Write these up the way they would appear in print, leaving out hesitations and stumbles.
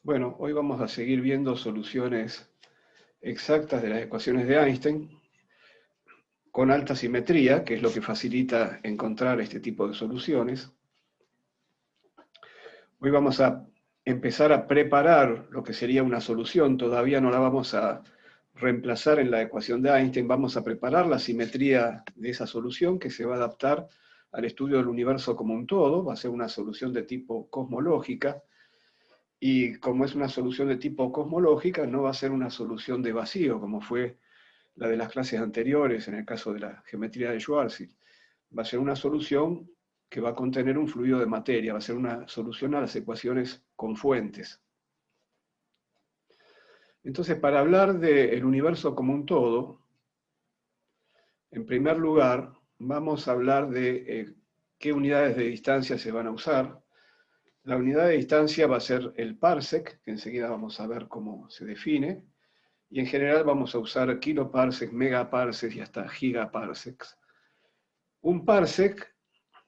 Bueno, hoy vamos a seguir viendo soluciones exactas de las ecuaciones de Einstein con alta simetría, que es lo que facilita encontrar este tipo de soluciones. Hoy vamos a empezar a preparar lo que sería una solución, todavía no la vamos a reemplazar en la ecuación de Einstein, vamos a preparar la simetría de esa solución que se va a adaptar al estudio del universo como un todo, va a ser una solución de tipo cosmológica, y como es una solución de tipo cosmológica, no va a ser una solución de vacío, como fue la de las clases anteriores, en el caso de la geometría de Schwarzschild. Va a ser una solución que va a contener un fluido de materia, va a ser una solución a las ecuaciones con fuentes. Entonces, para hablar del universo como un todo, en primer lugar, vamos a hablar de qué unidades de distancia se van a usar. La unidad de distancia va a ser el parsec, que enseguida vamos a ver cómo se define, y en general vamos a usar kiloparsecs, megaparsecs y hasta gigaparsecs. Un parsec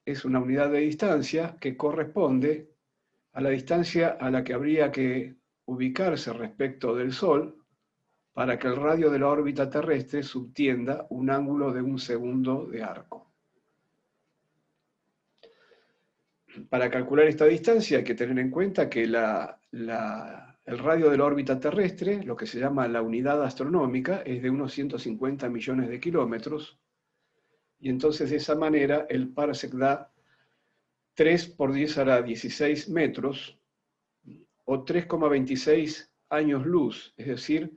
es una unidad de distancia que corresponde a la distancia a la que habría que ubicarse respecto del Sol para que el radio de la órbita terrestre subtienda un ángulo de 1 segundo de arco. Para calcular esta distancia hay que tener en cuenta que el radio de la órbita terrestre, lo que se llama la unidad astronómica, es de unos 150 millones de kilómetros, y entonces de esa manera el parsec da 3 por 10 a la 16 metros, o 3,26 años luz, es decir,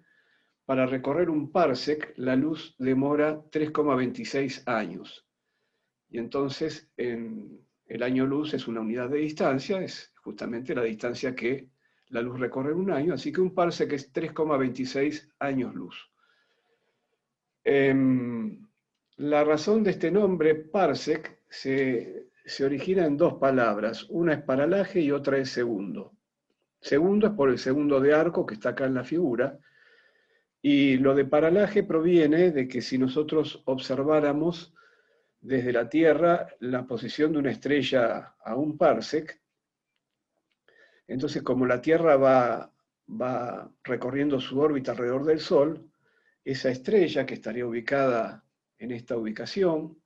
para recorrer un parsec la luz demora 3,26 años. Y entonces el año luz es una unidad de distancia, es justamente la distancia que la luz recorre en un año, así que un parsec es 3,26 años luz. La razón de este nombre, parsec, se origina en dos palabras, una es paralaje y otra es segundo. Segundo es por el segundo de arco que está acá en la figura, y lo de paralaje proviene de que si nosotros observáramos desde la Tierra la posición de una estrella a un parsec, entonces como la Tierra va recorriendo su órbita alrededor del Sol, esa estrella que estaría ubicada en esta ubicación,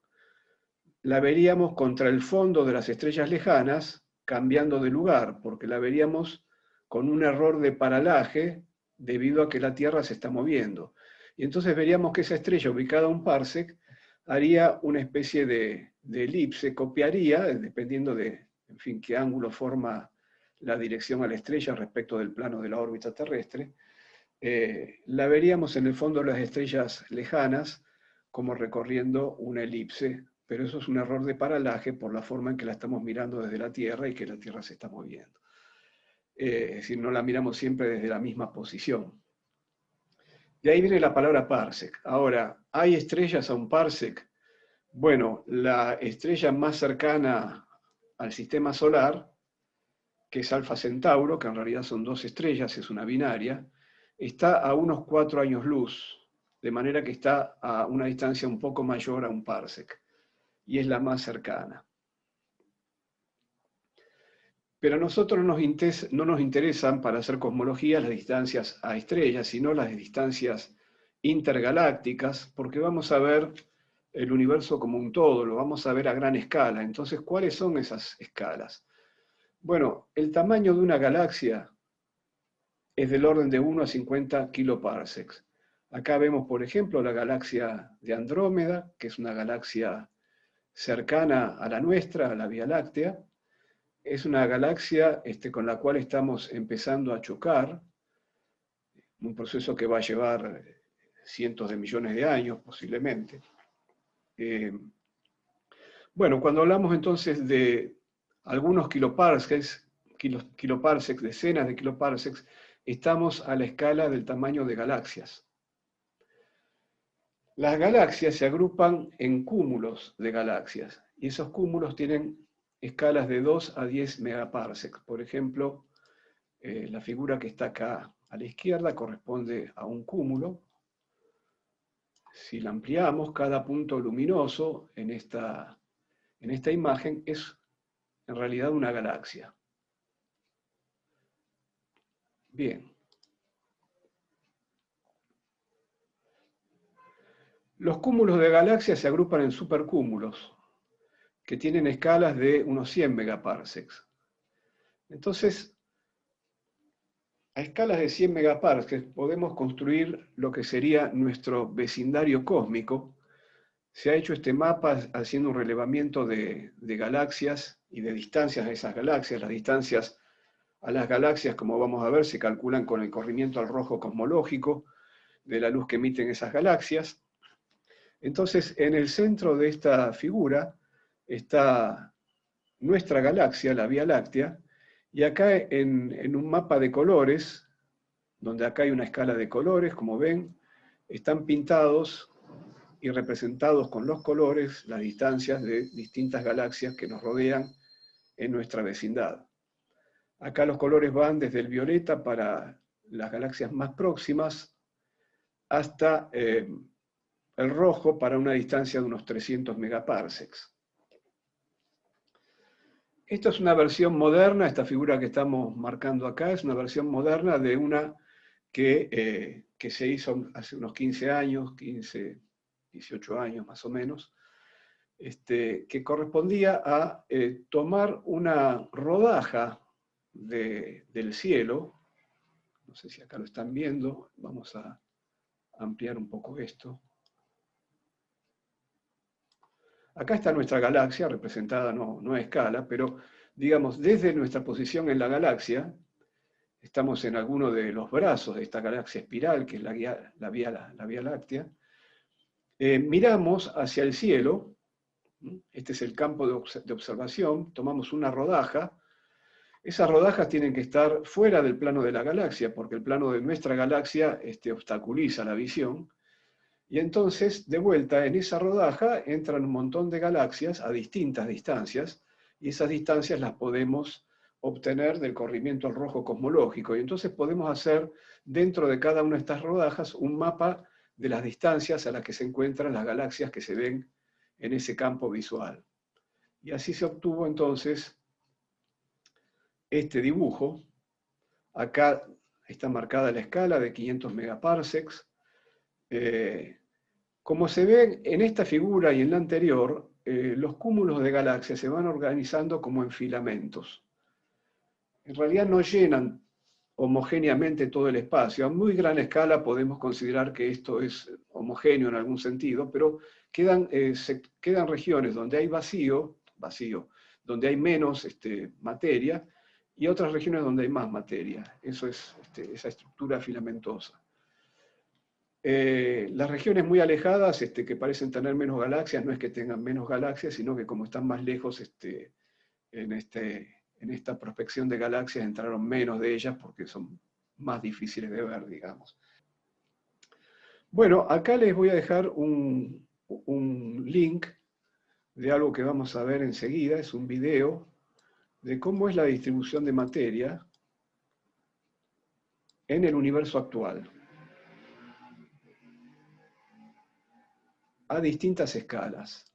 la veríamos contra el fondo de las estrellas lejanas, cambiando de lugar, porque la veríamos con un error de paralaje debido a que la Tierra se está moviendo. Y entonces veríamos que esa estrella ubicada a un parsec haría una especie de elipse, copiaría, dependiendo de, en fin, qué ángulo forma la dirección a la estrella respecto del plano de la órbita terrestre, la veríamos en el fondo de las estrellas lejanas como recorriendo una elipse, pero eso es un error de paralaje por la forma en que la estamos mirando desde la Tierra y que la Tierra se está moviendo. Es decir, no la miramos siempre desde la misma posición. De ahí viene la palabra parsec. Ahora, ¿hay estrellas a un parsec? Bueno, la estrella más cercana al sistema solar, que es Alfa Centauro, que en realidad son dos estrellas, es una binaria, está a unos 4 años luz, de manera que está a una distancia un poco mayor a un parsec, y es la más cercana. Pero a nosotros no nos interesan para hacer cosmología las distancias a estrellas, sino las distancias intergalácticas, porque vamos a ver el universo como un todo, lo vamos a ver a gran escala. Entonces, ¿cuáles son esas escalas? Bueno, el tamaño de una galaxia es del orden de 1 a 50 kiloparsecs. Acá vemos, por ejemplo, la galaxia de Andrómeda, que es una galaxia cercana a la nuestra, a la Vía Láctea. Es una galaxia con la cual estamos empezando a chocar, un proceso que va a llevar cientos de millones de años posiblemente. Bueno, cuando hablamos entonces de algunos kiloparsecs, decenas de kiloparsecs, estamos a la escala del tamaño de galaxias. Las galaxias se agrupan en cúmulos de galaxias, y esos cúmulos tienen escalas de 2 a 10 megaparsecs. Por ejemplo, la figura que está acá a la izquierda corresponde a un cúmulo. Si la ampliamos, cada punto luminoso en esta imagen es en realidad una galaxia. Bien. Los cúmulos de galaxias se agrupan en supercúmulos, que tienen escalas de unos 100 megaparsecs. Entonces, a escalas de 100 megaparsecs podemos construir lo que sería nuestro vecindario cósmico. Se ha hecho este mapa haciendo un relevamiento de galaxias y de distancias de esas galaxias. Las distancias a las galaxias, como vamos a ver, se calculan con el corrimiento al rojo cosmológico de la luz que emiten esas galaxias. Entonces, en el centro de esta figura está nuestra galaxia, la Vía Láctea, y acá en un mapa de colores, donde acá hay una escala de colores, como ven, están pintados y representados con los colores las distancias de distintas galaxias que nos rodean en nuestra vecindad. Acá los colores van desde el violeta para las galaxias más próximas hasta el rojo para una distancia de unos 300 megaparsecs. Esta es una versión moderna, esta figura que estamos marcando acá es una versión moderna de una que se hizo hace unos 15 años, 15, 18 años más o menos, que correspondía a tomar una rodaja del cielo. No sé si acá lo están viendo, vamos a ampliar un poco esto. Acá está nuestra galaxia, representada no a escala, pero digamos, desde nuestra posición en la galaxia, estamos en alguno de los brazos de esta galaxia espiral, que es la Vía Láctea, miramos hacia el cielo, este es el campo de observación, tomamos una rodaja. Esas rodajas tienen que estar fuera del plano de la galaxia, porque el plano de nuestra galaxia obstaculiza la visión. Y entonces, de vuelta, en esa rodaja entran un montón de galaxias a distintas distancias, y esas distancias las podemos obtener del corrimiento al rojo cosmológico. Y entonces podemos hacer, dentro de cada una de estas rodajas, un mapa de las distancias a las que se encuentran las galaxias que se ven en ese campo visual. Y así se obtuvo entonces este dibujo. Acá está marcada la escala de 500 megaparsecs. Como se ve en esta figura y en la anterior, los cúmulos de galaxias se van organizando como en filamentos. En realidad no llenan homogéneamente todo el espacio. A muy gran escala podemos considerar que esto es homogéneo en algún sentido, pero quedan regiones donde hay vacío, donde hay menos materia, y otras regiones donde hay más materia. Eso es esa estructura filamentosa. Las regiones muy alejadas, que parecen tener menos galaxias, no es que tengan menos galaxias, sino que como están más lejos en esta prospección de galaxias, entraron menos de ellas porque son más difíciles de ver, digamos. Bueno, acá les voy a dejar un link de algo que vamos a ver enseguida, es un video de cómo es la distribución de materia en el universo actual, a distintas escalas.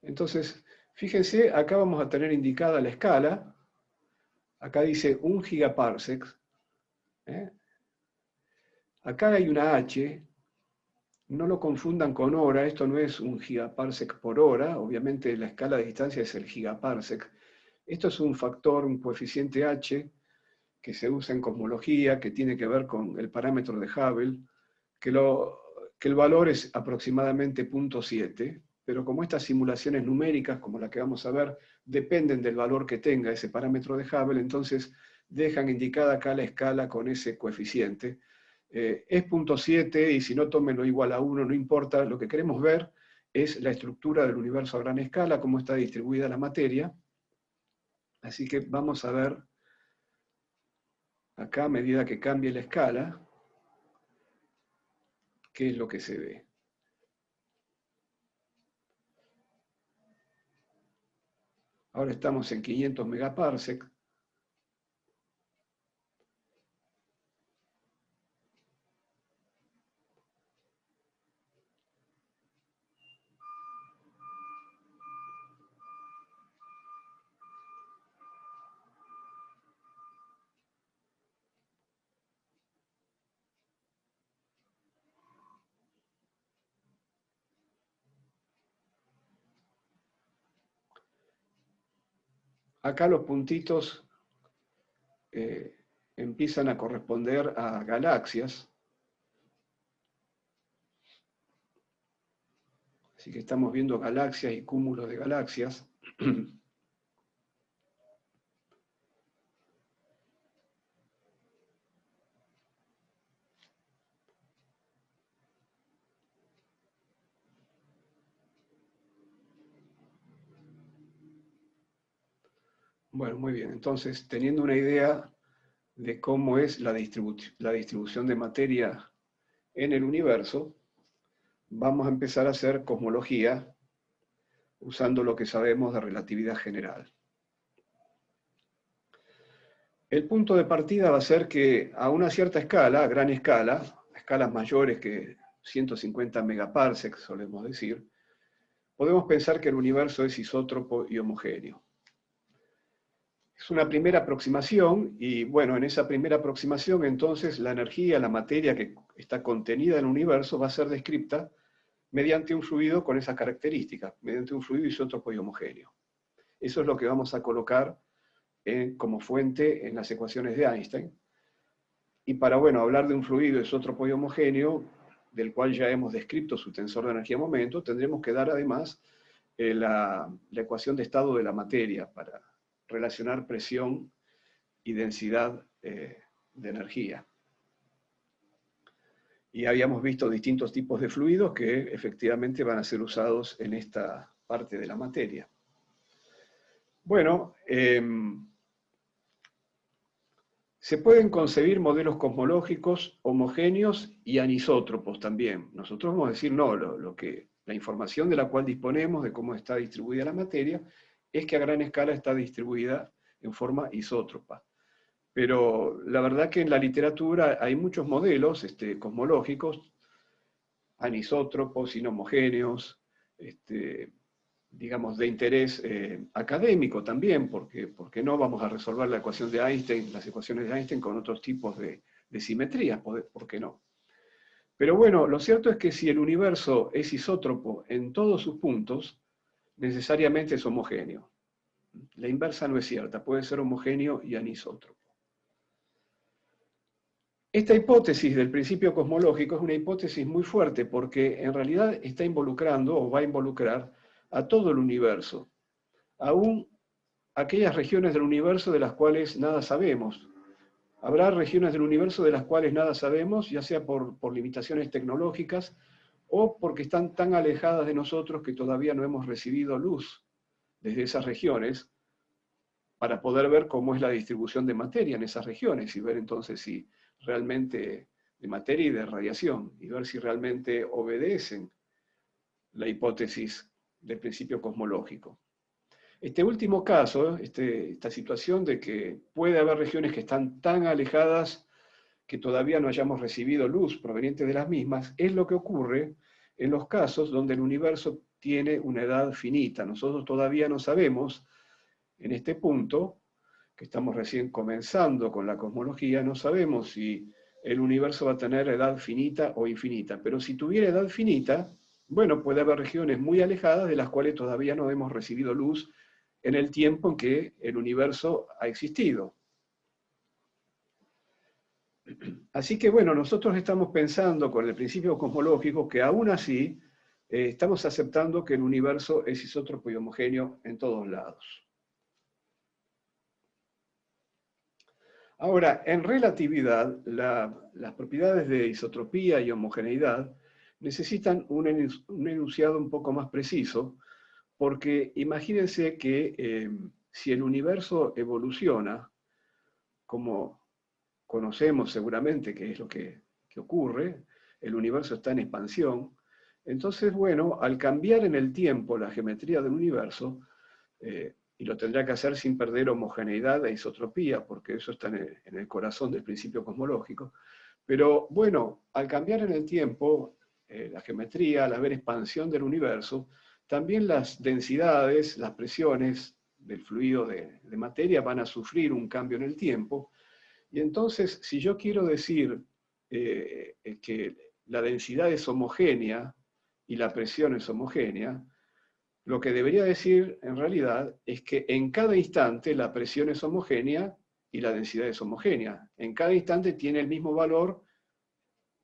Entonces, fíjense, acá vamos a tener indicada la escala. Acá dice 1 gigaparsec. Acá hay una H. No lo confundan con hora. Esto no es 1 gigaparsec por hora. Obviamente la escala de distancia es el gigaparsec. Esto es un factor, un coeficiente H, que se usa en cosmología, que tiene que ver con el parámetro de Hubble, que el valor es aproximadamente 0.7. Pero como estas simulaciones numéricas, como la que vamos a ver, dependen del valor que tenga ese parámetro de Hubble, entonces dejan indicada acá la escala con ese coeficiente. Es 0.7 y si no, tómenlo igual a 1, no importa. Lo que queremos ver es la estructura del universo a gran escala, cómo está distribuida la materia. Así que vamos a ver acá, a medida que cambie la escala, qué es lo que se ve. Ahora estamos en 500 megaparsec. acá los puntitos empiezan a corresponder a galaxias. Así que estamos viendo galaxias y cúmulos de galaxias. Bueno, muy bien. Entonces, teniendo una idea de cómo es la distribución de materia en el universo, vamos a empezar a hacer cosmología usando lo que sabemos de relatividad general. El punto de partida va a ser que a una cierta escala, a gran escala, escalas mayores que 150 megaparsecs, solemos decir, podemos pensar que el universo es isótropo y homogéneo. Es una primera aproximación y, bueno, en esa primera aproximación, entonces, la energía, la materia que está contenida en el universo va a ser descrita mediante un fluido con esas características, mediante un fluido isótropo y homogéneo. Eso es lo que vamos a colocar como fuente en las ecuaciones de Einstein. Y para, bueno, hablar de un fluido isótropo y homogéneo, del cual ya hemos descrito su tensor de energía-momento, tendremos que dar además la ecuación de estado de la materia para relacionar presión y densidad de energía. Y habíamos visto distintos tipos de fluidos que efectivamente van a ser usados en esta parte de la materia. Bueno, se pueden concebir modelos cosmológicos homogéneos y anisótropos también. Nosotros vamos a decir, no, la información de la cual disponemos, de cómo está distribuida la materia, es que a gran escala está distribuida en forma isótropa. Pero la verdad que en la literatura hay muchos modelos cosmológicos, anisótropos, inhomogéneos, digamos, de interés académico también, porque no vamos a resolver la ecuación de Einstein, las ecuaciones de Einstein con otros tipos de simetrías, ¿por qué no? Pero bueno, lo cierto es que si el universo es isótropo en todos sus puntos, necesariamente es homogéneo. La inversa no es cierta, puede ser homogéneo y anisótropo. Esta hipótesis del principio cosmológico es una hipótesis muy fuerte porque en realidad está involucrando o va a involucrar a todo el universo, aún aquellas regiones del universo de las cuales nada sabemos. Habrá regiones del universo de las cuales nada sabemos, ya sea por limitaciones tecnológicas o porque están tan alejadas de nosotros que todavía no hemos recibido luz desde esas regiones para poder ver cómo es la distribución de materia en esas regiones y ver entonces si realmente de materia y de radiación, y ver si realmente obedecen la hipótesis del principio cosmológico. Este último caso, esta situación de que puede haber regiones que están tan alejadas que todavía no hayamos recibido luz proveniente de las mismas, es lo que ocurre en los casos donde el universo tiene una edad finita. Nosotros todavía no sabemos, en este punto, que estamos recién comenzando con la cosmología, no sabemos si el universo va a tener edad finita o infinita, pero si tuviera edad finita, bueno, puede haber regiones muy alejadas de las cuales todavía no hemos recibido luz en el tiempo en que el universo ha existido. Así que bueno, nosotros estamos pensando con el principio cosmológico que aún así estamos aceptando que el universo es isótropo y homogéneo en todos lados. Ahora, en relatividad, las propiedades de isotropía y homogeneidad necesitan un enunciado un poco más preciso, porque imagínense que si el universo evoluciona, como conocemos seguramente que es lo que ocurre, el universo está en expansión, entonces, bueno, al cambiar en el tiempo la geometría del universo, y lo tendrá que hacer sin perder homogeneidad e isotropía, porque eso está en el corazón del principio cosmológico. Pero bueno, al cambiar en el tiempo la geometría, al haber expansión del universo, también las densidades, las presiones del fluido de materia van a sufrir un cambio en el tiempo. Y entonces, si yo quiero decir que la densidad es homogénea y la presión es homogénea, lo que debería decir en realidad es que en cada instante la presión es homogénea y la densidad es homogénea. En cada instante tiene el mismo valor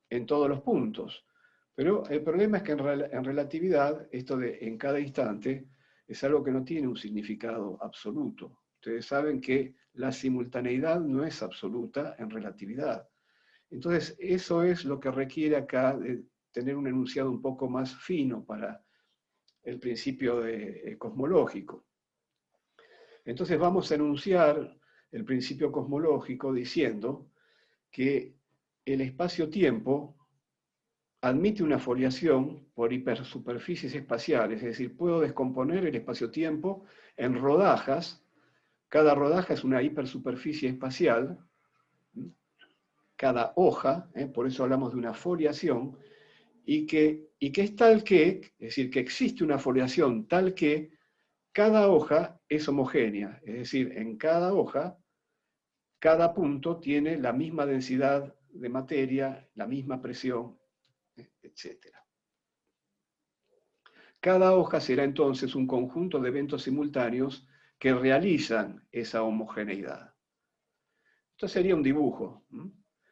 en todos los puntos. Pero el problema es que en relatividad, esto de en cada instante, es algo que no tiene un significado absoluto. Ustedes saben que la simultaneidad no es absoluta en relatividad. Entonces, eso es lo que requiere acá de tener un enunciado un poco más fino para el principio cosmológico. Entonces vamos a enunciar el principio cosmológico diciendo que el espacio-tiempo admite una foliación por hipersuperficies espaciales, es decir, puedo descomponer el espacio-tiempo en rodajas. Cada rodaja es una hipersuperficie espacial, cada hoja, por eso hablamos de una foliación, y que es tal que, es decir, que existe una foliación tal que cada hoja es homogénea, es decir, en cada hoja, cada punto tiene la misma densidad de materia, la misma presión, etc. Cada hoja será entonces un conjunto de eventos simultáneos que realizan esa homogeneidad. Esto sería un dibujo.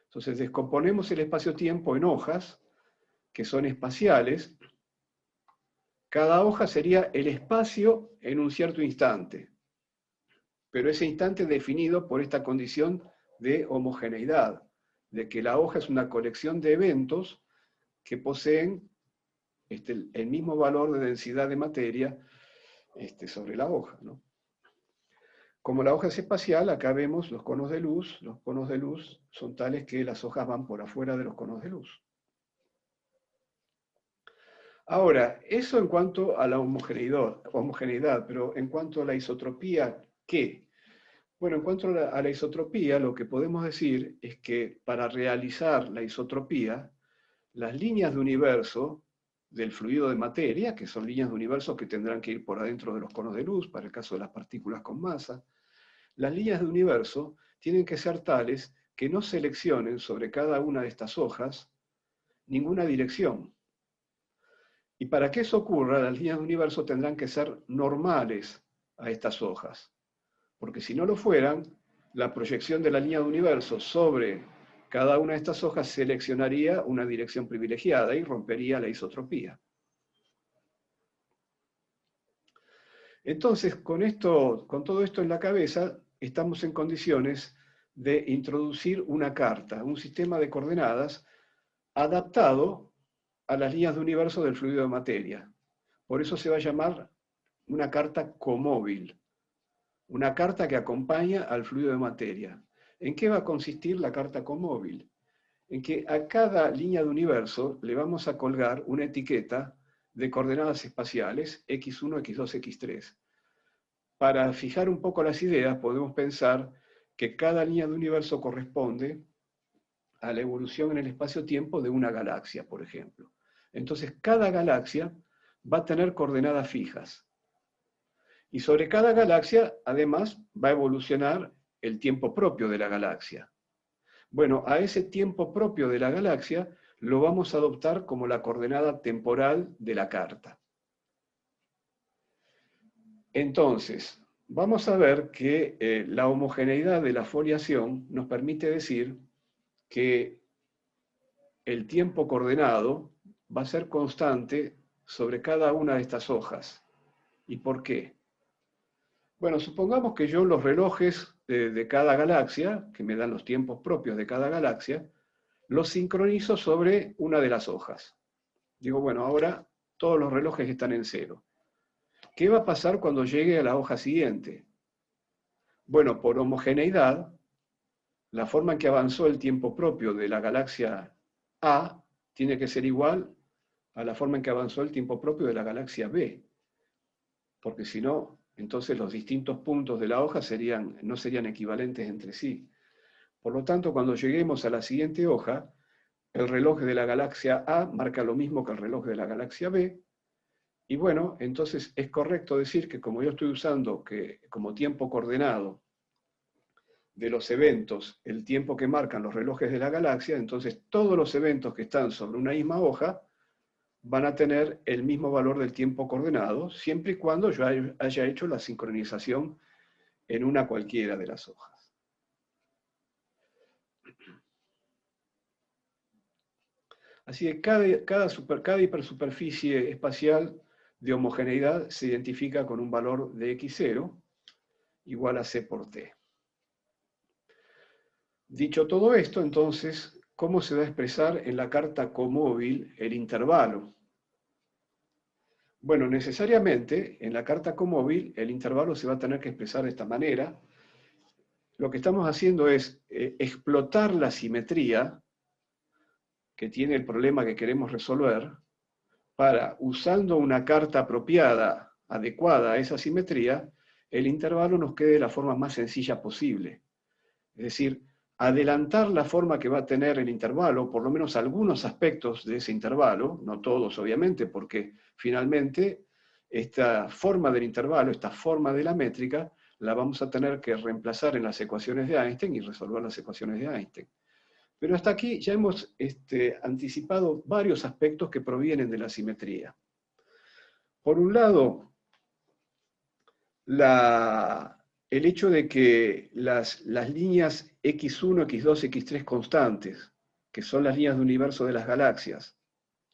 Entonces descomponemos el espacio-tiempo en hojas, que son espaciales. Cada hoja sería el espacio en un cierto instante, pero ese instante definido por esta condición de homogeneidad, de que la hoja es una colección de eventos que poseen el mismo valor de densidad de materia sobre la hoja, ¿no? Como la hoja es espacial, acá vemos los conos de luz. Los conos de luz son tales que las hojas van por afuera de los conos de luz. Ahora, eso en cuanto a la homogeneidad, pero en cuanto a la isotropía, ¿qué? Bueno, en cuanto a la isotropía, lo que podemos decir es que para realizar la isotropía, las líneas de universo del fluido de materia, que son líneas de universo que tendrán que ir por adentro de los conos de luz, para el caso de las partículas con masa, las líneas de universo tienen que ser tales que no seleccionen sobre cada una de estas hojas ninguna dirección. Y para que eso ocurra, las líneas de universo tendrán que ser normales a estas hojas. Porque si no lo fueran, la proyección de la línea de universo sobre cada una de estas hojas seleccionaría una dirección privilegiada y rompería la isotropía. Entonces, con todo esto en la cabeza, estamos en condiciones de introducir una carta, un sistema de coordenadas adaptado a las líneas de universo del fluido de materia. Por eso se va a llamar una carta comóvil, una carta que acompaña al fluido de materia. ¿En qué va a consistir la carta comóvil? En que a cada línea de universo le vamos a colgar una etiqueta de coordenadas espaciales, x1, x2, x3. Para fijar un poco las ideas, podemos pensar que cada línea de universo corresponde a la evolución en el espacio-tiempo de una galaxia, por ejemplo. Entonces, cada galaxia va a tener coordenadas fijas. Y sobre cada galaxia, además, va a evolucionar el tiempo propio de la galaxia. Bueno, a ese tiempo propio de la galaxia lo vamos a adoptar como la coordenada temporal de la carta. Entonces, vamos a ver que la homogeneidad de la foliación nos permite decir que el tiempo coordenado va a ser constante sobre cada una de estas hojas. ¿Y por qué? Bueno, supongamos que yo los relojes de cada galaxia, que me dan los tiempos propios de cada galaxia, los sincronizo sobre una de las hojas. Digo, bueno, ahora todos los relojes están en 0. ¿Qué va a pasar cuando llegue a la hoja siguiente? Bueno, por homogeneidad, la forma en que avanzó el tiempo propio de la galaxia A tiene que ser igual a la forma en que avanzó el tiempo propio de la galaxia B. Porque si no, entonces los distintos puntos de la hoja no serían equivalentes entre sí. Por lo tanto, cuando lleguemos a la siguiente hoja, el reloj de la galaxia A marca lo mismo que el reloj de la galaxia B, y bueno, entonces es correcto decir que como yo estoy usando como tiempo coordenado de los eventos el tiempo que marcan los relojes de la galaxia, entonces todos los eventos que están sobre una misma hoja van a tener el mismo valor del tiempo coordenado, siempre y cuando yo haya hecho la sincronización en una cualquiera de las hojas. Así que cada hipersuperficie espacial de homogeneidad se identifica con un valor de x0 igual a c por t. Dicho todo esto, entonces, ¿cómo se va a expresar en la carta comóvil el intervalo? Bueno, necesariamente en la carta comóvil el intervalo se va a tener que expresar de esta manera. Lo que estamos haciendo es explotar la simetría que tiene el problema que queremos resolver para, usando una carta apropiada, adecuada a esa simetría, el intervalo nos quede de la forma más sencilla posible. Es decir, adelantar la forma que va a tener el intervalo, por lo menos algunos aspectos de ese intervalo, no todos obviamente, porque finalmente esta forma del intervalo, esta forma de la métrica, la vamos a tener que reemplazar en las ecuaciones de Einstein y resolver las ecuaciones de Einstein. Pero hasta aquí ya hemos anticipado varios aspectos que provienen de la simetría. Por un lado, el hecho de que las líneas x1, x2, x3 constantes, que son las líneas de universo de las galaxias,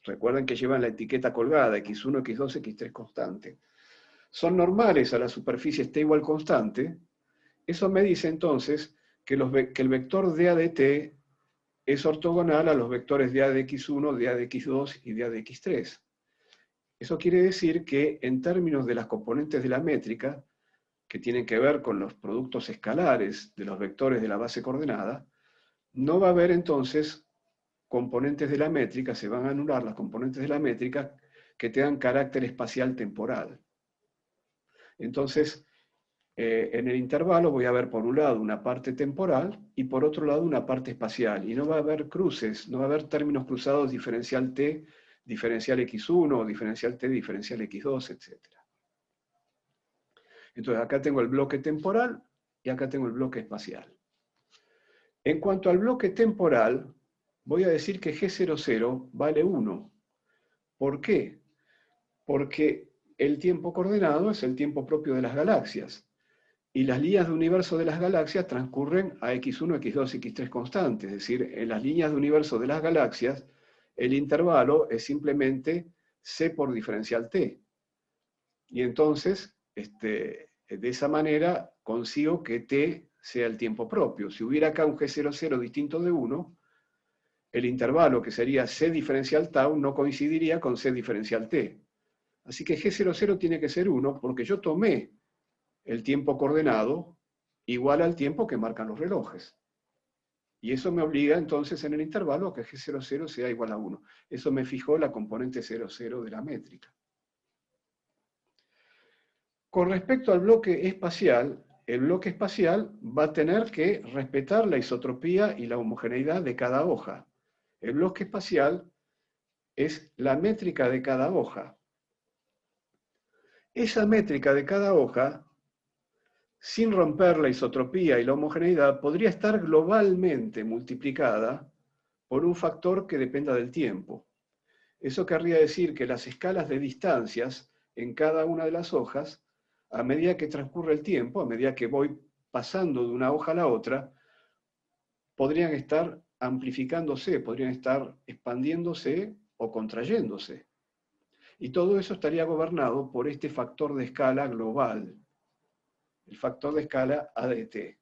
recuerden que llevan la etiqueta colgada, x1, x2, x3 constante, son normales a la superficie t igual constante, eso me dice entonces que el vector dA de t es ortogonal a los vectores dA de x1, dA de x2 y dA de x3. Eso quiere decir que en términos de las componentes de la métrica, que tienen que ver con los productos escalares de los vectores de la base coordenada, no va a haber entonces componentes de la métrica, se van a anular las componentes de la métrica que tengan carácter espacial temporal. Entonces, en el intervalo voy a ver por un lado una parte temporal y por otro lado una parte espacial. Y no va a haber cruces, no va a haber términos cruzados diferencial t, diferencial x1, diferencial t, diferencial x2, etc. Entonces acá tengo el bloque temporal y acá tengo el bloque espacial. En cuanto al bloque temporal, voy a decir que G00 vale 1. ¿Por qué? Porque el tiempo coordenado es el tiempo propio de las galaxias. Y las líneas de universo de las galaxias transcurren a x1, x2, x3 constantes. Es decir, en las líneas de universo de las galaxias, el intervalo es simplemente c por diferencial t. Y entonces, de esa manera, consigo que t sea el tiempo propio. Si hubiera acá un G00 distinto de 1, el intervalo, que sería c diferencial tau, no coincidiría con c diferencial t. Así que G00 tiene que ser 1 porque yo tomé el tiempo coordenado igual al tiempo que marcan los relojes. Y eso me obliga entonces en el intervalo a que G00 sea igual a 1. Eso me fijó la componente 00 de la métrica. Con respecto al bloque espacial, el bloque espacial va a tener que respetar la isotropía y la homogeneidad de cada hoja. El bloque espacial es la métrica de cada hoja. Esa métrica de cada hoja, sin romper la isotropía y la homogeneidad, podría estar globalmente multiplicada por un factor que dependa del tiempo. Eso querría decir que las escalas de distancias en cada una de las hojas, a medida que transcurre el tiempo, a medida que voy pasando de una hoja a la otra, podrían estar amplificándose, podrían estar expandiéndose o contrayéndose. Y todo eso estaría gobernado por este factor de escala global, el factor de escala A de t.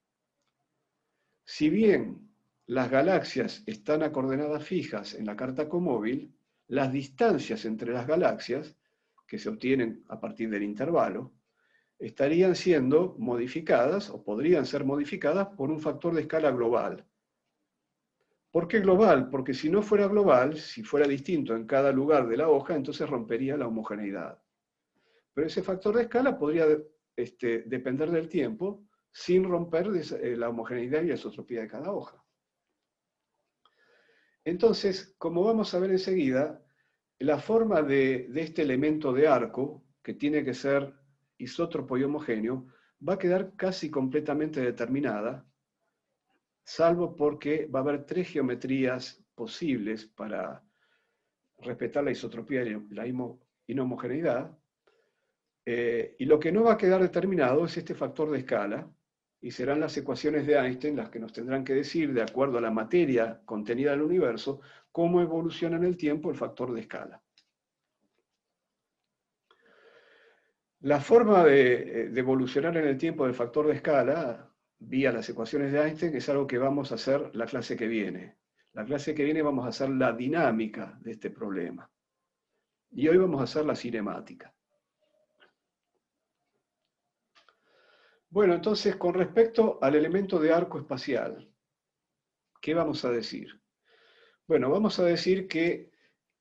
Si bien las galaxias están a coordenadas fijas en la carta comóvil, las distancias entre las galaxias, que se obtienen a partir del intervalo, estarían siendo modificadas o podrían ser modificadas por un factor de escala global. ¿Por qué global? Porque si no fuera global, si fuera distinto en cada lugar de la hoja, entonces rompería la homogeneidad. Pero ese factor de escala podría depender del tiempo sin romper la homogeneidad y la isotropía de cada hoja. Entonces, como vamos a ver enseguida, la forma de este elemento de arco, que tiene que ser isótropo y homogéneo, va a quedar casi completamente determinada, salvo porque va a haber tres geometrías posibles para respetar la isotropía y la inhomogeneidad. Y lo que no va a quedar determinado es este factor de escala, y serán las ecuaciones de Einstein las que nos tendrán que decir, de acuerdo a la materia contenida en el universo, cómo evoluciona en el tiempo el factor de escala. La forma de evolucionar en el tiempo del factor de escala, vía las ecuaciones de Einstein, es algo que vamos a hacer la clase que viene. La clase que viene vamos a hacer la dinámica de este problema. Y hoy vamos a hacer la cinemática. Bueno, entonces, con respecto al elemento de arco espacial, ¿qué vamos a decir? Bueno, vamos a decir que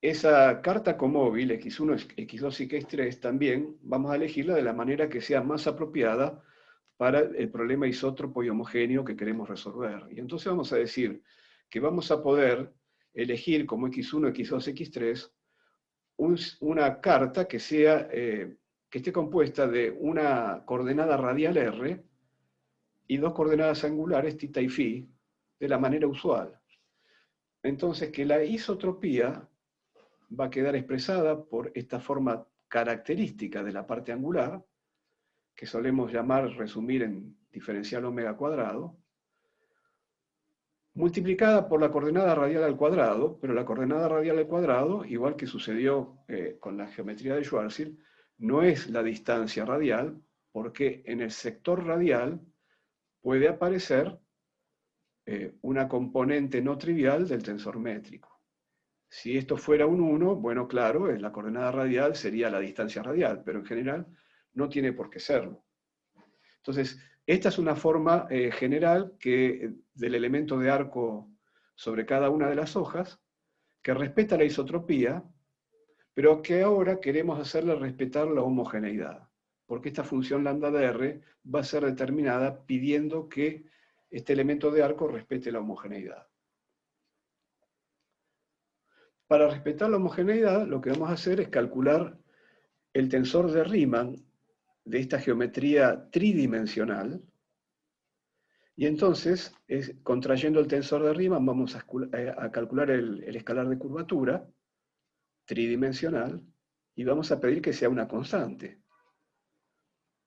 esa carta comóvil, x1, x2 y x3, también vamos a elegirla de la manera que sea más apropiada para el problema isótropo y homogéneo que queremos resolver. Y entonces vamos a decir que vamos a poder elegir como x1, x2, x3 una carta que sea... que esté compuesta de una coordenada radial r y dos coordenadas angulares, θ y φ, de la manera usual. Entonces, que la isotropía va a quedar expresada por esta forma característica de la parte angular, que solemos resumir en diferencial omega cuadrado, multiplicada por la coordenada radial al cuadrado, pero la coordenada radial al cuadrado, igual que sucedió con la geometría de Schwarzschild, no es la distancia radial, porque en el sector radial puede aparecer una componente no trivial del tensor métrico. Si esto fuera un 1, bueno, claro, la coordenada radial sería la distancia radial, pero en general no tiene por qué serlo. Entonces, esta es una forma general del elemento de arco sobre cada una de las hojas, que respeta la isotropía, pero que ahora queremos hacerle respetar la homogeneidad, porque esta función lambda de R va a ser determinada pidiendo que este elemento de arco respete la homogeneidad. Para respetar la homogeneidad, lo que vamos a hacer es calcular el tensor de Riemann de esta geometría tridimensional, y entonces, contrayendo el tensor de Riemann, vamos a calcular el escalar de curvatura tridimensional, y vamos a pedir que sea una constante,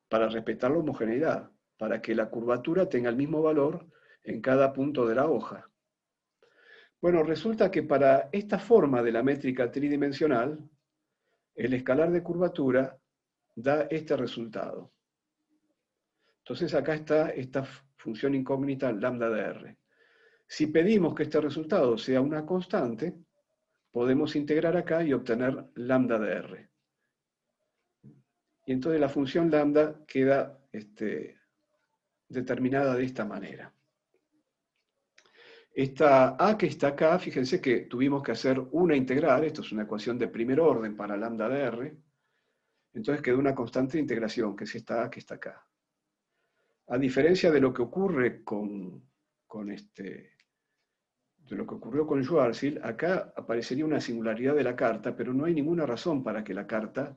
para respetar la homogeneidad, para que la curvatura tenga el mismo valor en cada punto de la hoja. Bueno, resulta que para esta forma de la métrica tridimensional, el escalar de curvatura da este resultado. Entonces acá está esta función incógnita lambda de R. Si pedimos que este resultado sea una constante, podemos integrar acá y obtener lambda de R. Y entonces la función lambda queda determinada de esta manera. Esta A que está acá, fíjense que tuvimos que hacer una integral, esto es una ecuación de primer orden para lambda de R, entonces quedó una constante de integración, que es esta A que está acá. A diferencia de lo que ocurre de lo que ocurrió con Schwarzschild, acá aparecería una singularidad de la carta, pero no hay ninguna razón para que la carta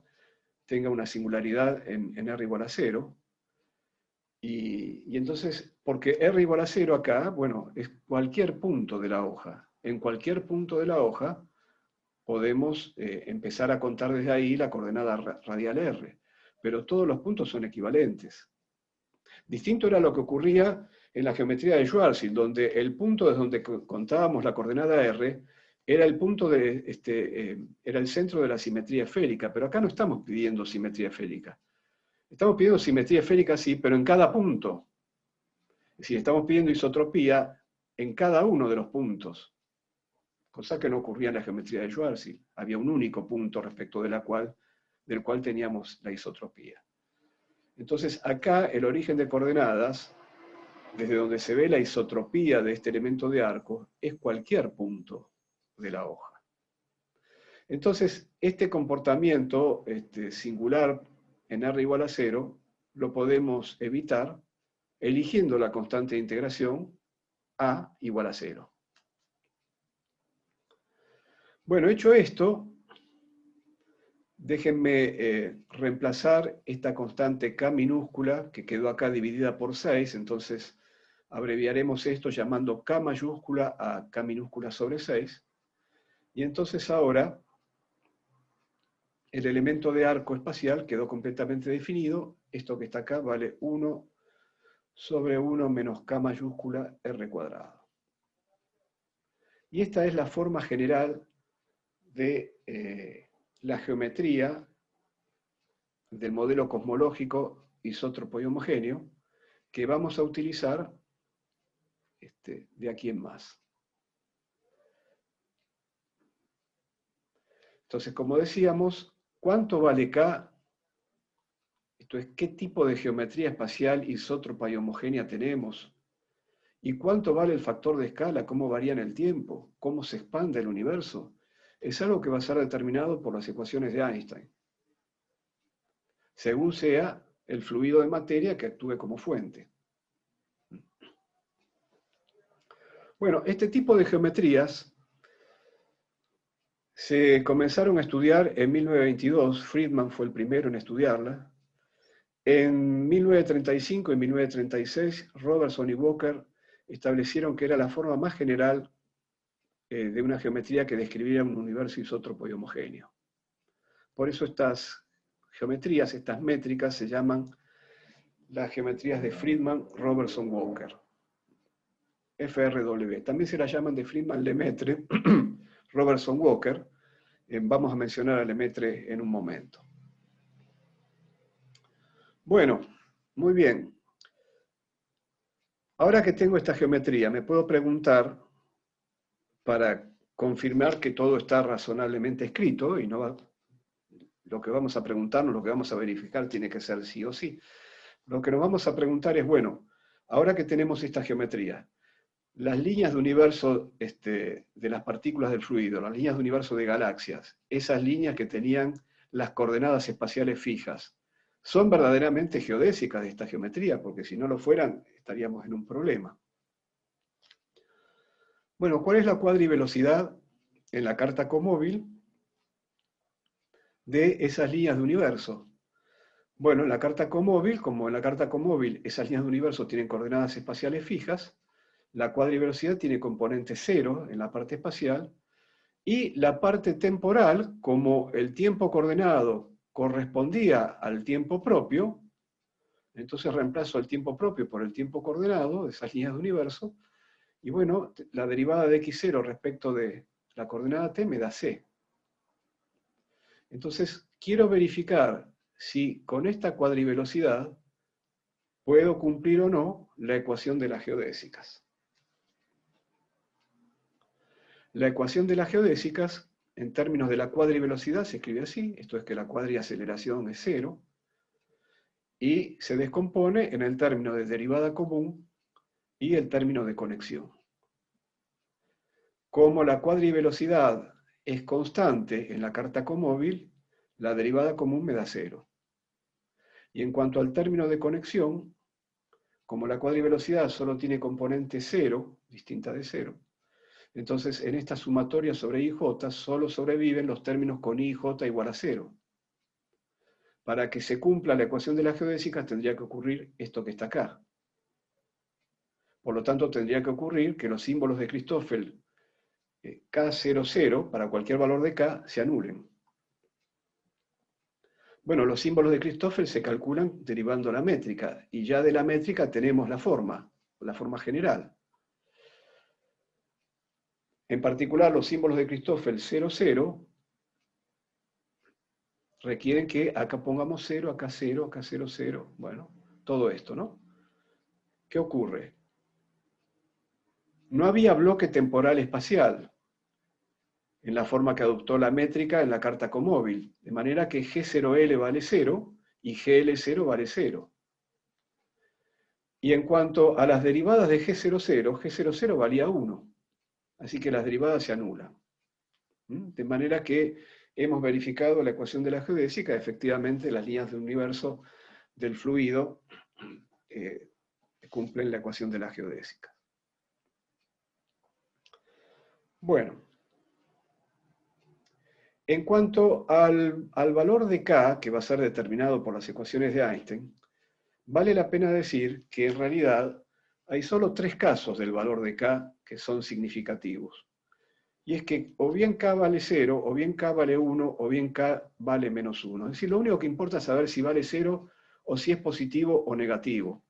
tenga una singularidad en R igual a 0. Y entonces, porque R igual a 0 acá, bueno, es cualquier punto de la hoja. En cualquier punto de la hoja podemos empezar a contar desde ahí la coordenada radial R. Pero todos los puntos son equivalentes. Distinto era lo que ocurría en la geometría de Schwarzschild, donde el punto desde donde contábamos la coordenada R era el punto era el centro de la simetría esférica, pero acá no estamos pidiendo simetría esférica. Estamos pidiendo simetría esférica, sí, pero en cada punto. Es decir, estamos pidiendo isotropía en cada uno de los puntos, cosa que no ocurría en la geometría de Schwarzschild. Había un único punto respecto del cual teníamos la isotropía. Entonces, acá el origen de coordenadas, desde donde se ve la isotropía de este elemento de arco, es cualquier punto de la hoja. Entonces, este comportamiento singular en R igual a 0 lo podemos evitar eligiendo la constante de integración A igual a 0. Bueno, hecho esto, déjenme reemplazar esta constante K minúscula, que quedó acá dividida por 6, entonces abreviaremos esto llamando K mayúscula a K minúscula sobre 6, y entonces ahora el elemento de arco espacial quedó completamente definido. Esto que está acá vale 1 sobre 1 menos k mayúscula r cuadrado. Y esta es la forma general de la geometría del modelo cosmológico isótropo y homogéneo que vamos a utilizar de aquí en más. Entonces, como decíamos, ¿cuánto vale K? Esto es, ¿qué tipo de geometría espacial isótropa y homogénea tenemos? ¿Y cuánto vale el factor de escala? ¿Cómo varía en el tiempo? ¿Cómo se expande el universo? Es algo que va a ser determinado por las ecuaciones de Einstein, según sea el fluido de materia que actúe como fuente. Bueno, este tipo de geometrías se comenzaron a estudiar en 1922, Friedman fue el primero en estudiarla. En 1935 y 1936, Robertson y Walker establecieron que era la forma más general de una geometría que describiera un universo isótropo y homogéneo. Por eso estas geometrías, estas métricas, se llaman las geometrías de Friedman-Robertson-Walker. FRW. También se las llaman de Friedman-Lemaitre, Robertson-Walker. Vamos a mencionar a Lemaitre en un momento. Bueno, muy bien. Ahora que tengo esta geometría, me puedo preguntar, para confirmar que todo está razonablemente escrito, y no lo que vamos a preguntarnos, lo que vamos a verificar tiene que ser sí o sí. Lo que nos vamos a preguntar es, bueno, ahora que tenemos esta geometría, las líneas de universo de las partículas del fluido, las líneas de universo de galaxias, esas líneas que tenían las coordenadas espaciales fijas, ¿son verdaderamente geodésicas de esta geometría? Porque si no lo fueran, estaríamos en un problema. Bueno, ¿cuál es la cuadrivelocidad en la carta comóvil de esas líneas de universo? Bueno, en la carta comóvil, como en la carta comóvil esas líneas de universo tienen coordenadas espaciales fijas, la cuadrivelocidad tiene componente 0 en la parte espacial, y la parte temporal, como el tiempo coordenado correspondía al tiempo propio, entonces reemplazo el tiempo propio por el tiempo coordenado de esas líneas de universo, y bueno, la derivada de x0 respecto de la coordenada t me da c. Entonces, quiero verificar si con esta cuadrivelocidad puedo cumplir o no la ecuación de las geodésicas. La ecuación de las geodésicas, en términos de la cuadrivelocidad, se escribe así, esto es que la cuadriaceleración es 0, y se descompone en el término de derivada común y el término de conexión. Como la cuadrivelocidad es constante en la carta comóvil, la derivada común me da 0. Y en cuanto al término de conexión, como la cuadrivelocidad solo tiene componente 0, distinta de 0, entonces en esta sumatoria sobre IJ solo sobreviven los términos con IJ igual a 0. Para que se cumpla la ecuación de las geodésicas tendría que ocurrir esto que está acá. Por lo tanto, tendría que ocurrir que los símbolos de Christoffel K00 para cualquier valor de K se anulen. Bueno, los símbolos de Christoffel se calculan derivando la métrica, y ya de la métrica tenemos la forma general. En particular, los símbolos de Christoffel 00 requieren que acá pongamos 0, acá 0, acá 0, 0. Bueno, todo esto, ¿no? ¿Qué ocurre? No había bloque temporal espacial en la forma que adoptó la métrica en la carta comóvil, de manera que G0L vale 0 y GL0 vale 0. Y en cuanto a las derivadas de G00, G00 valía 1. Así que las derivadas se anulan. De manera que hemos verificado la ecuación de la geodésica, efectivamente las líneas del universo del fluido cumplen la ecuación de la geodésica. Bueno, en cuanto al valor de K, que va a ser determinado por las ecuaciones de Einstein, vale la pena decir que en realidad hay solo 3 casos del valor de K que son significativos. Y es que o bien k vale 0, o bien k vale 1, o bien k vale menos 1. Es decir, lo único que importa es saber si vale 0 o si es positivo o negativo.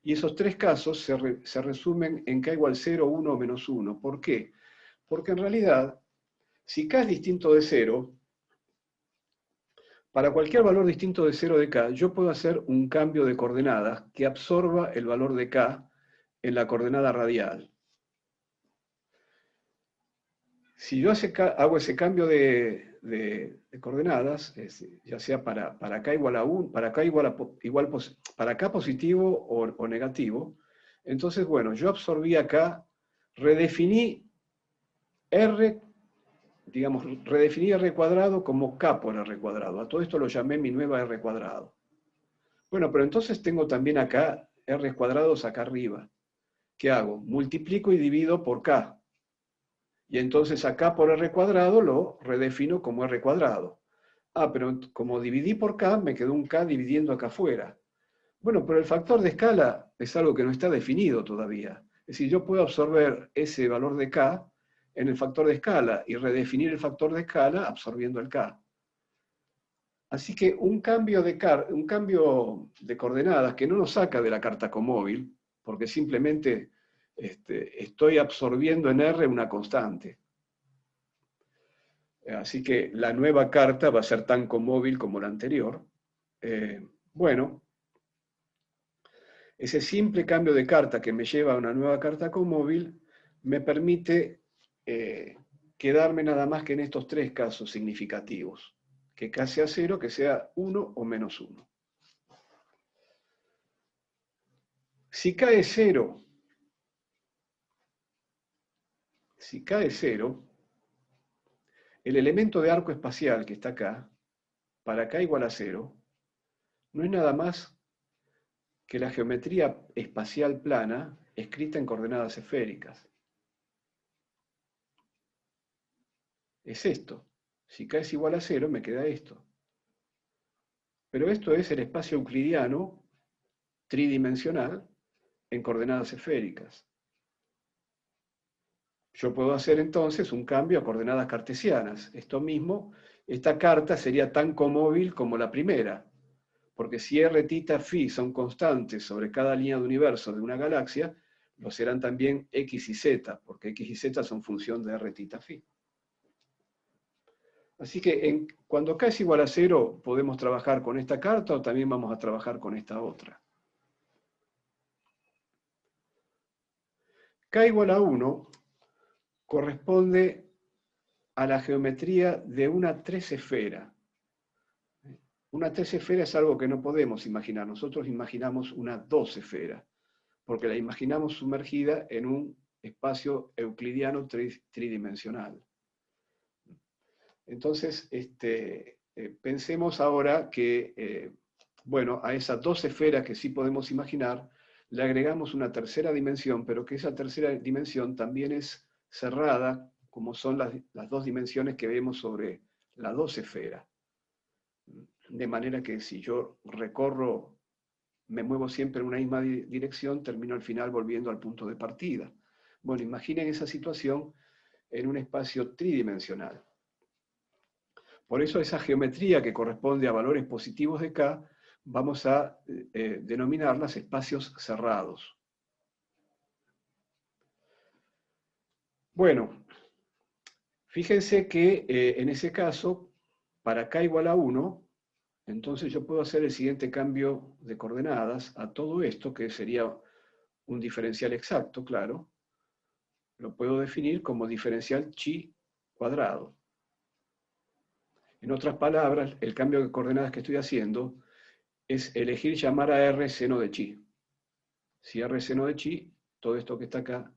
Y esos tres casos se resumen en k igual 0, 1 o menos 1. ¿Por qué? Porque en realidad, si k es distinto de 0, para cualquier valor distinto de 0 de k, yo puedo hacer un cambio de coordenadas que absorba el valor de k en la coordenada radial. Si yo hago ese cambio de coordenadas, ya sea para k igual a 1, para k para k positivo o negativo, entonces, bueno, yo absorbí acá, redefiní r, digamos, redefiní r cuadrado como k por r cuadrado. A todo esto lo llamé mi nueva r cuadrado. Bueno, pero entonces tengo también acá r cuadrados acá arriba. ¿Qué hago? Multiplico y divido por k. Y entonces acá por r cuadrado lo redefino como r cuadrado. Ah, pero como dividí por k, me quedó un k dividiendo acá afuera. Bueno, pero el factor de escala es algo que no está definido todavía. Es decir, yo puedo absorber ese valor de k en el factor de escala y redefinir el factor de escala absorbiendo el k. Así que un cambio de coordenadas que no nos saca de la carta comóvil, porque simplemente estoy absorbiendo en R una constante. Así que la nueva carta va a ser tan comóvil como la anterior. Bueno, ese simple cambio de carta que me lleva a una nueva carta comóvil me permite quedarme nada más que en estos tres casos significativos. Que k sea 0, que sea 1 o menos 1. Si k es 0, el elemento de arco espacial que está acá, para k igual a 0, no es nada más que la geometría espacial plana escrita en coordenadas esféricas. Es esto. Si k es igual a 0, me queda esto. Pero esto es el espacio euclidiano tridimensional en coordenadas esféricas. Yo puedo hacer entonces un cambio a coordenadas cartesianas. Esto mismo, esta carta sería tan comóvil como la primera, porque si r, θ, φ son constantes sobre cada línea de universo de una galaxia, lo serán también x y z, porque x y z son función de r, θ, φ. Así que cuando k es igual a 0, podemos trabajar con esta carta o también vamos a trabajar con esta otra. K igual a 1 corresponde a la geometría de una tres esfera. Una tres esfera es algo que no podemos imaginar. Nosotros imaginamos una dos esfera, porque la imaginamos sumergida en un espacio euclidiano tridimensional. Entonces, pensemos ahora que, bueno, a esas dos esferas que sí podemos imaginar, le agregamos una tercera dimensión, pero que esa tercera dimensión también es cerrada, como son las dos dimensiones que vemos sobre la dos esfera. De manera que si yo recorro, me muevo siempre en una misma dirección, termino al final volviendo al punto de partida. Bueno, imaginen esa situación en un espacio tridimensional. Por eso esa geometría que corresponde a valores positivos de K, vamos a denominarlas espacios cerrados. Bueno, fíjense que en ese caso, para K igual a 1, entonces yo puedo hacer el siguiente cambio de coordenadas a todo esto, que sería un diferencial exacto, claro. Lo puedo definir como diferencial chi cuadrado. En otras palabras, el cambio de coordenadas que estoy haciendo es elegir llamar a R seno de chi. Si R es seno de chi, todo esto que está acá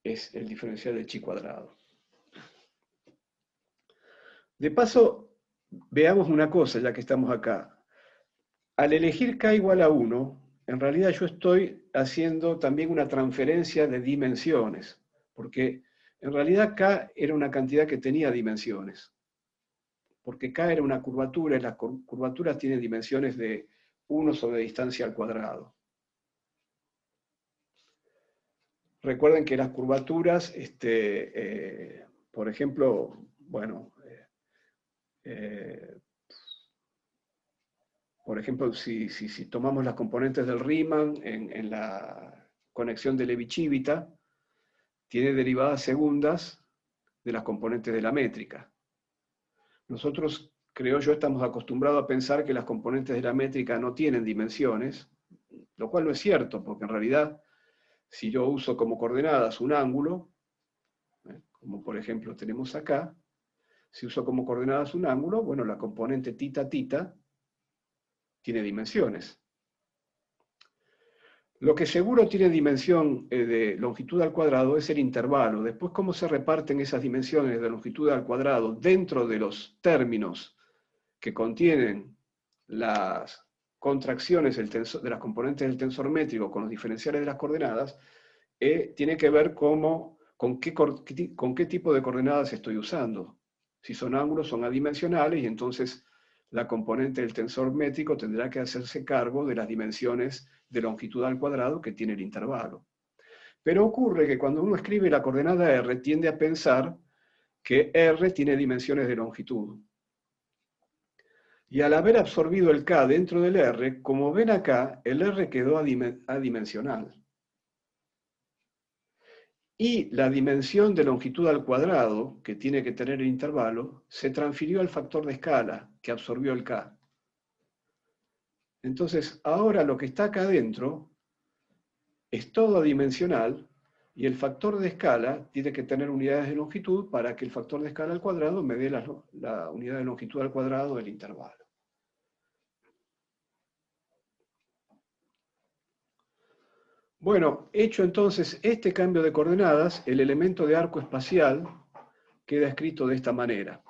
es el diferencial de chi cuadrado. De paso, veamos una cosa, ya que estamos acá. Al elegir k igual a 1, en realidad yo estoy haciendo también una transferencia de dimensiones, porque en realidad k era una cantidad que tenía dimensiones, porque k era una curvatura y las curvaturas tienen dimensiones de 1 sobre distancia al cuadrado. Recuerden que las curvaturas, por ejemplo, bueno, por ejemplo, si tomamos las componentes del Riemann en la conexión de Levi-Civita, tiene derivadas segundas de las componentes de la métrica. Nosotros, creo yo, estamos acostumbrados a pensar que las componentes de la métrica no tienen dimensiones, lo cual no es cierto, porque en realidad, si yo uso como coordenadas un ángulo, como por ejemplo tenemos acá, si uso como coordenadas un ángulo, bueno, la componente θ tiene dimensiones. Lo que seguro tiene dimensión de longitud al cuadrado es el intervalo. Después, cómo se reparten esas dimensiones de longitud al cuadrado dentro de los términos que contienen las contracciones de las componentes del tensor métrico con los diferenciales de las coordenadas, tiene que ver con qué tipo de coordenadas estoy usando. Si son ángulos, son adimensionales, y entonces la componente del tensor métrico tendrá que hacerse cargo de las dimensiones de longitud al cuadrado que tiene el intervalo. Pero ocurre que cuando uno escribe la coordenada r, tiende a pensar que r tiene dimensiones de longitud. Y al haber absorbido el k dentro del r, como ven acá, el r quedó adimensional. Y la dimensión de longitud al cuadrado, que tiene que tener el intervalo, se transfirió al factor de escala, que absorbió el k. Entonces, ahora lo que está acá adentro es todo adimensional, y el factor de escala tiene que tener unidades de longitud para que el factor de escala al cuadrado me dé la unidad de longitud al cuadrado del intervalo. Bueno, hecho entonces este cambio de coordenadas, el elemento de arco espacial queda escrito de esta manera.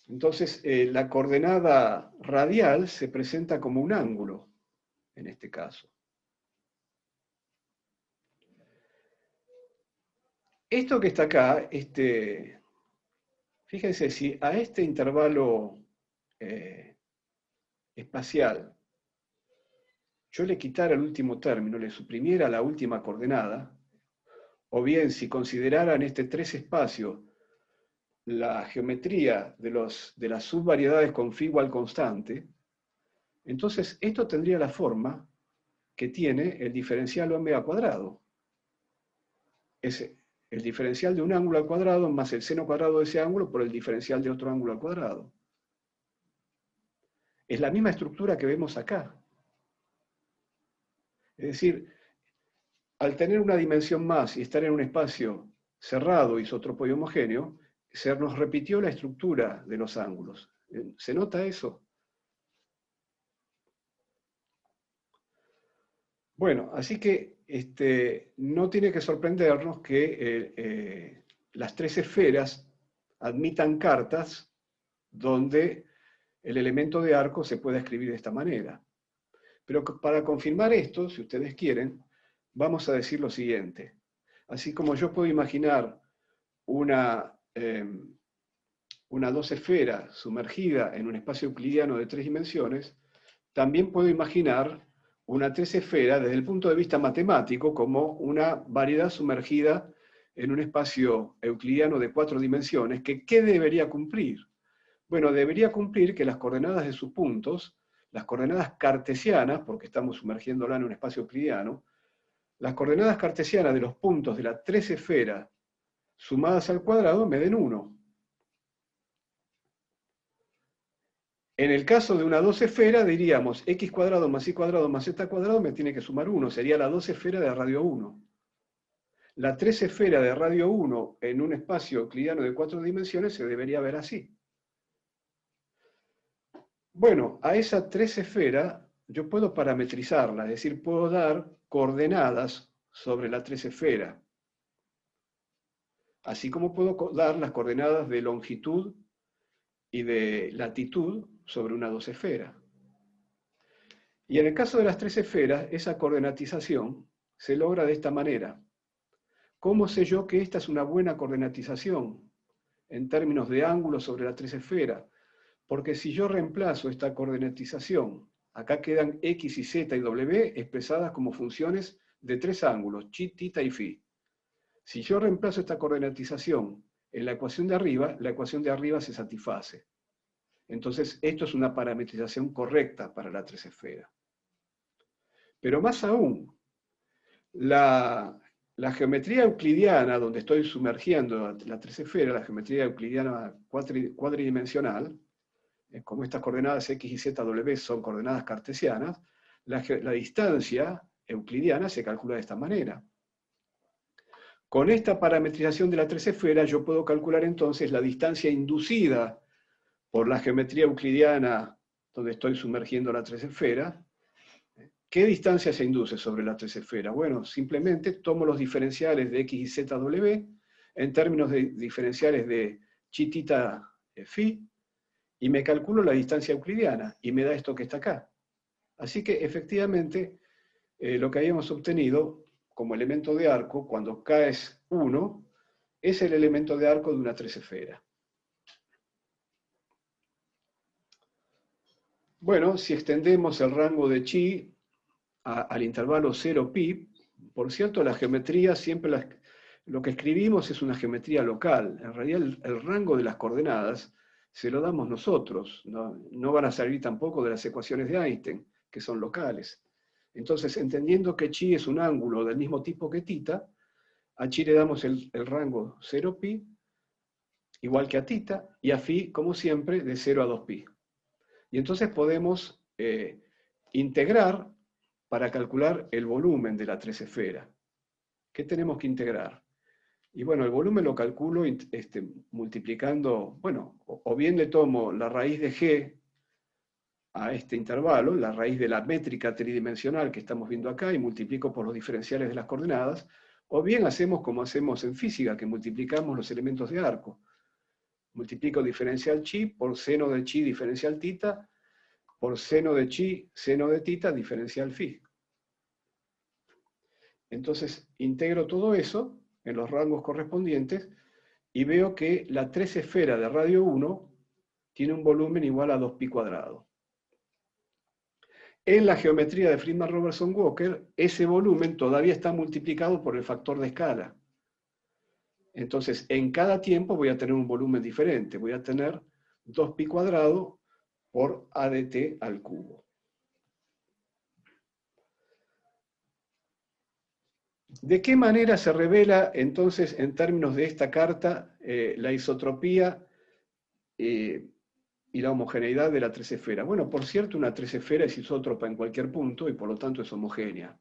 Entonces, la coordenada radial se presenta como un ángulo, en este caso. Esto que está acá, fíjense, si a este intervalo espacial yo le quitara el último término, le suprimiera la última coordenada, o bien si considerara en este 3 espacio la geometría de las subvariedades con phi igual constante, entonces esto tendría la forma que tiene el diferencial omega cuadrado. Es el diferencial de un ángulo al cuadrado más el seno cuadrado de ese ángulo por el diferencial de otro ángulo al cuadrado. Es la misma estructura que vemos acá. Es decir, al tener una dimensión más y estar en un espacio cerrado, isótropo y homogéneo, se nos repitió la estructura de los ángulos. ¿Se nota eso? Bueno, así que no tiene que sorprendernos que las 3 esferas admitan cartas donde el elemento de arco se pueda escribir de esta manera. Pero para confirmar esto, si ustedes quieren, vamos a decir lo siguiente. Así como yo puedo imaginar una 2 esfera sumergida en un espacio euclidiano de 3 dimensiones, también puedo imaginar una 3 esfera desde el punto de vista matemático como una variedad sumergida en un espacio euclidiano de 4 dimensiones, que ¿qué debería cumplir? Bueno, debería cumplir que las coordenadas de sus puntos, las coordenadas cartesianas, porque estamos sumergiéndola en un espacio euclidiano, las coordenadas cartesianas de los puntos de la 3 esfera sumadas al cuadrado me den 1. En el caso de una 2 esfera diríamos x cuadrado más y cuadrado más z cuadrado me tiene que sumar 1, sería la 2 esfera de radio 1. La 3 esfera de radio 1 en un espacio euclidiano de 4 dimensiones se debería ver así. Bueno, a esa 3 esfera yo puedo parametrizarla, es decir, puedo dar coordenadas sobre la 3 esfera. Así como puedo dar las coordenadas de longitud y de latitud sobre una 2 esfera. Y en el caso de las 3 esferas, esa coordenatización se logra de esta manera. ¿Cómo sé yo que esta es una buena coordenatización en términos de ángulo sobre la 3 esfera? Porque si yo reemplazo esta coordenatización Acá quedan X y Z y W expresadas como funciones de tres ángulos, chi, tita y phi. Si yo reemplazo esta coordinatización en la ecuación de arriba se satisface. Entonces, esto es una parametrización correcta para la tres esfera. Pero más aún, la geometría euclidiana, donde estoy sumergiendo la tres esfera, la geometría euclidiana cuadridimensional, como estas coordenadas X y Z, W son coordenadas cartesianas, la distancia euclidiana se calcula de esta manera. Con esta parametrización de la tres esfera yo puedo calcular entonces la distancia inducida por la geometría euclidiana donde estoy sumergiendo la tres esfera. ¿Qué distancia se induce sobre la tres esfera? Bueno, simplemente tomo los diferenciales de X y Z, W en términos de diferenciales de chi, tita, phi, y me calculo la distancia euclidiana, y me da esto que está acá. Así que, efectivamente, lo que habíamos obtenido como elemento de arco, cuando K es 1, es el elemento de arco de una tres esfera. Bueno, si extendemos el rango de chi al intervalo 0pi, por cierto, la geometría siempre lo que escribimos es una geometría local. En realidad el rango de las coordenadas se lo damos nosotros, no van a salir tampoco de las ecuaciones de Einstein, que son locales. Entonces, entendiendo que chi es un ángulo del mismo tipo que tita, a chi le damos el rango 0pi, igual que a tita, y a phi, como siempre, de 0 a 2pi. Y entonces podemos integrar para calcular el volumen de la tres esfera. ¿Qué tenemos que integrar? Y bueno, el volumen lo calculo multiplicando, bueno, o bien le tomo la raíz de g a este intervalo, la raíz de la métrica tridimensional que estamos viendo acá, y multiplico por los diferenciales de las coordenadas, o bien hacemos como hacemos en física, que multiplicamos los elementos de arco. Multiplico diferencial chi por seno de chi diferencial tita, por seno de chi, seno de tita, diferencial phi. Entonces, integro todo eso en los rangos correspondientes y veo que la tres esfera de radio 1 tiene un volumen igual a 2pi cuadrado. En la geometría de Friedman-Robertson-Walker, ese volumen todavía está multiplicado por el factor de escala. Entonces, en cada tiempo voy a tener un volumen diferente. Voy a tener 2pi cuadrado por a de t al cubo. ¿De qué manera se revela entonces en términos de esta carta la isotropía y la homogeneidad de la tres esfera? Bueno, por cierto, una tres esfera es isótropa en cualquier punto y por lo tanto es homogénea,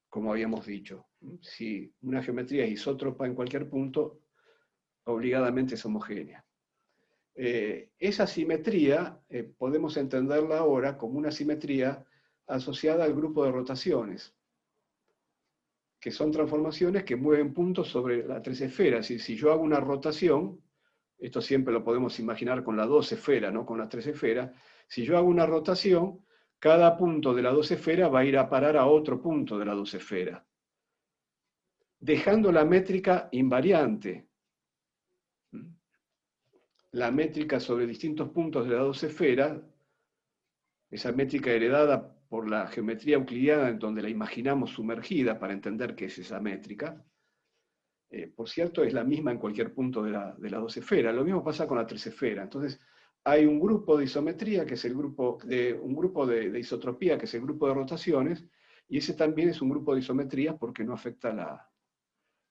como habíamos dicho. Si una geometría es isótropa en cualquier punto, obligadamente es homogénea. Esa simetría podemos entenderla ahora como una simetría asociada al grupo de rotaciones, que son transformaciones que mueven puntos sobre la tres esfera. Es decir, si yo hago una rotación, esto siempre lo podemos imaginar con la dos esfera, no con las tres esferas, si yo hago una rotación, cada punto de la dos esfera va a ir a parar a otro punto de la dos esfera, dejando la métrica invariante. La métrica sobre distintos puntos de la dos esfera, esa métrica heredada por la geometría euclidiana, en donde la imaginamos sumergida para entender qué es esa métrica, por cierto, es la misma en cualquier punto de la dos esfera. Lo mismo pasa con la tres esfera. Entonces, hay un grupo de isometría, que es un grupo de isotropía, que es el grupo de rotaciones, y ese también es un grupo de isometrías porque no afecta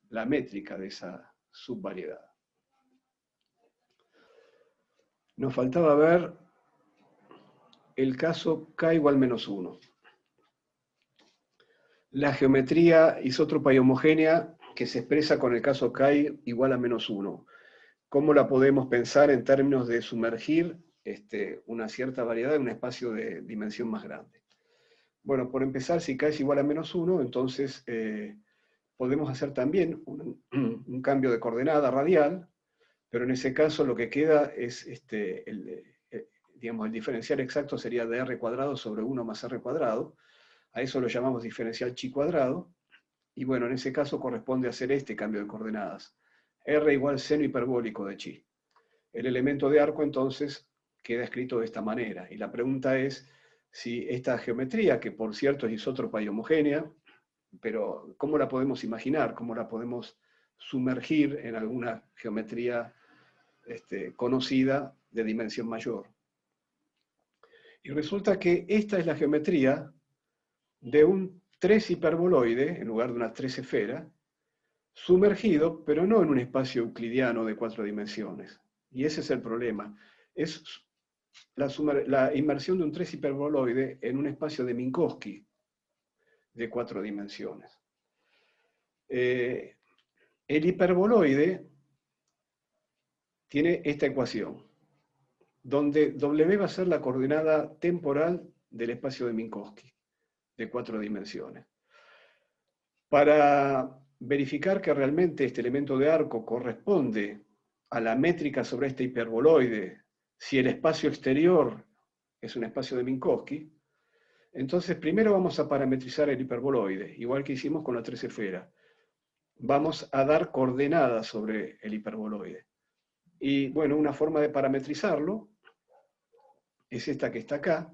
la métrica de esa subvariedad. Nos faltaba ver el caso K igual menos 1. La geometría isótropa y homogénea que se expresa con el caso K igual a menos 1. ¿Cómo la podemos pensar en términos de sumergir una cierta variedad en un espacio de dimensión más grande? Bueno, por empezar, si K es igual a menos 1, entonces podemos hacer también un cambio de coordenada radial, pero en ese caso lo que queda es el diferencial exacto sería de r cuadrado sobre 1 más r cuadrado. A eso lo llamamos diferencial chi cuadrado. Y bueno, en ese caso corresponde hacer este cambio de coordenadas. R igual seno hiperbólico de chi. El elemento de arco entonces queda escrito de esta manera. Y la pregunta es si esta geometría, que por cierto es isótropa y homogénea, pero ¿cómo la podemos imaginar? ¿Cómo la podemos sumergir en alguna geometría conocida de dimensión mayor? Y resulta que esta es la geometría de un 3 hiperboloide, en lugar de una 3 esfera, sumergido, pero no en un espacio euclidiano de 4 dimensiones. Y ese es el problema. Es la inmersión de un 3 hiperboloide en un espacio de Minkowski de 4 dimensiones. El hiperboloide tiene esta ecuación, donde W va a ser la coordenada temporal del espacio de Minkowski de 4 dimensiones. Para verificar que realmente este elemento de arco corresponde a la métrica sobre este hiperboloide, si el espacio exterior es un espacio de Minkowski, entonces primero vamos a parametrizar el hiperboloide, igual que hicimos con la 3 esfera. Vamos a dar coordenadas sobre el hiperboloide. Y bueno, una forma de parametrizarlo es esta que está acá,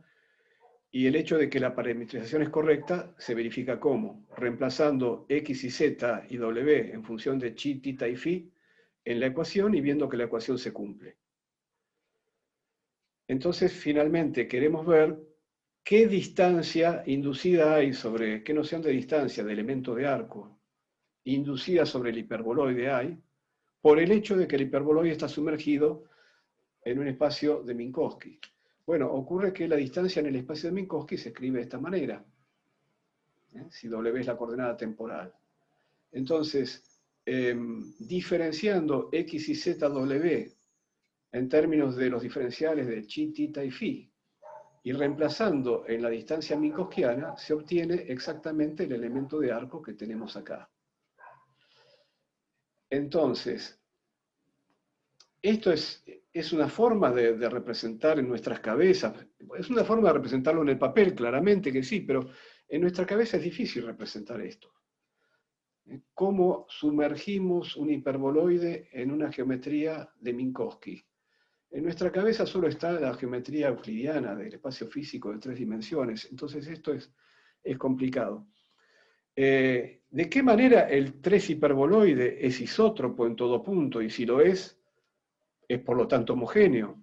y el hecho de que la parametrización es correcta se verifica ¿cómo? Reemplazando x y z y w en función de chi, tita y phi en la ecuación y viendo que la ecuación se cumple. Entonces, finalmente, queremos ver qué distancia inducida hay sobre, qué noción de distancia de elemento de arco inducida sobre el hiperboloide hay, por el hecho de que el hiperboloide está sumergido en un espacio de Minkowski. Bueno, ocurre que la distancia en el espacio de Minkowski se escribe de esta manera, si W es la coordenada temporal. Entonces, diferenciando x y z w en términos de los diferenciales de chi, tita y phi, y reemplazando en la distancia minkowskiana, se obtiene exactamente el elemento de arco que tenemos acá. Entonces, esto es una forma de representar en nuestras cabezas. Es una forma de representarlo en el papel, claramente que sí, pero en nuestra cabeza es difícil representar esto. ¿Cómo sumergimos un hiperboloide en una geometría de Minkowski? En nuestra cabeza solo está la geometría euclidiana del espacio físico de 3 dimensiones, entonces esto es complicado. ¿De qué manera el 3 hiperboloide es isótropo en todo punto? Y si lo es por lo tanto homogéneo.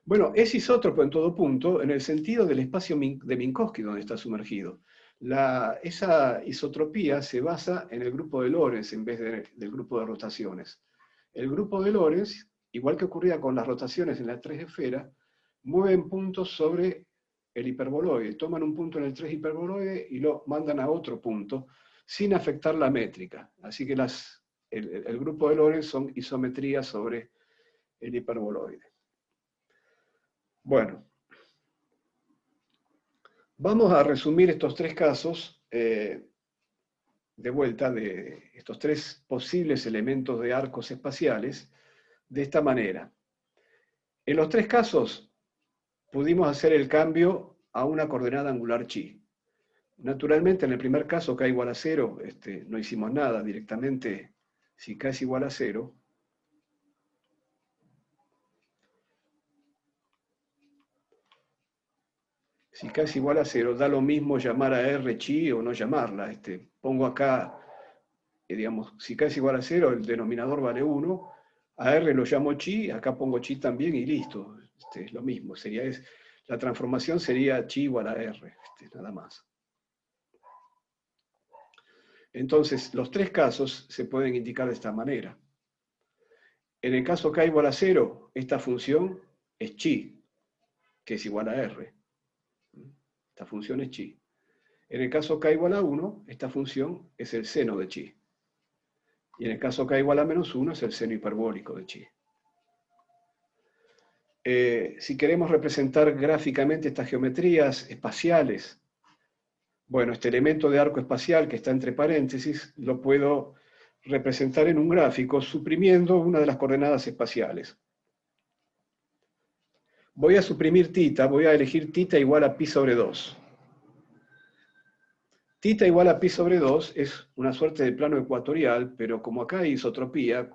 Bueno, es isótropo en todo punto en el sentido del espacio de Minkowski donde está sumergido. Esa isotropía se basa en el grupo de Lorentz en vez del grupo de rotaciones. El grupo de Lorentz, igual que ocurría con las rotaciones en la 3 esfera, mueven puntos sobre el hiperboloide. Toman un punto en el 3 hiperboloide y lo mandan a otro punto sin afectar la métrica. Así que el grupo de Lorentz son isometrías sobre el hiperboloide. Bueno, vamos a resumir estos 3 casos de vuelta de estos 3 posibles elementos de arcos espaciales de esta manera. En los 3 casos pudimos hacer el cambio a una coordenada angular chi. Naturalmente, en el primer caso, k igual a 0, no hicimos nada directamente. Si k es igual a 0, si k es igual a 0, da lo mismo llamar a R chi o no llamarla. Pongo acá, digamos, si k es igual a 0, el denominador vale 1, a R lo llamo chi, acá pongo chi también y listo. Es lo mismo, la transformación sería chi igual a R, nada más. Entonces, los 3 casos se pueden indicar de esta manera. En el caso k igual a 0, esta función es chi, que es igual a R. Esta función es chi. En el caso k igual a 1, esta función es el seno de chi. Y en el caso k igual a menos 1 es el seno hiperbólico de chi. Si queremos representar gráficamente estas geometrías espaciales, bueno, este elemento de arco espacial que está entre paréntesis lo puedo representar en un gráfico suprimiendo una de las coordenadas espaciales. Voy a suprimir tita, voy a elegir tita igual a pi sobre 2. Tita igual a pi sobre 2 es una suerte de plano ecuatorial, pero como acá hay isotropía,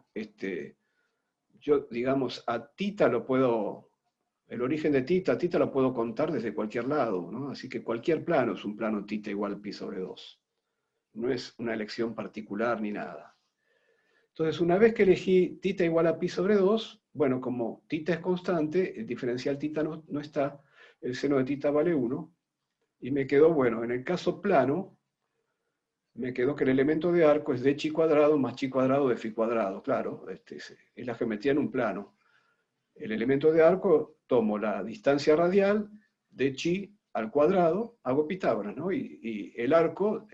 yo, digamos, a tita lo puedo el origen de θ lo puedo contar desde cualquier lado, ¿no? Así que cualquier plano es un plano θ igual a pi sobre 2. No es una elección particular ni nada. Entonces, una vez que elegí θ igual a pi sobre 2, bueno, como θ es constante, el diferencial θ no está, el seno de θ vale 1, y me quedó, bueno, en el caso plano, me quedó que el elemento de arco es d chi cuadrado más chi cuadrado de phi cuadrado. Claro, es la geometría en un plano. El elemento de arco, tomo la distancia radial de chi al cuadrado, hago Pitágoras, ¿no? Y el arco,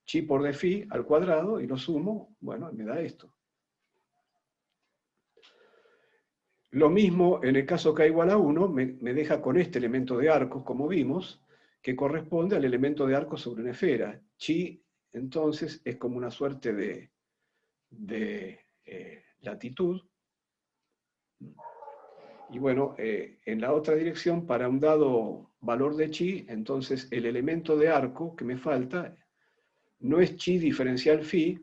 chi por d phi al cuadrado, y lo sumo, bueno, me da esto. Lo mismo en el caso k igual a 1, me deja con este elemento de arco, como vimos, que corresponde al elemento de arco sobre una esfera. Chi, entonces, es como una suerte de latitud. Y bueno, en la otra dirección, para un dado valor de chi, entonces el elemento de arco que me falta no es chi diferencial phi,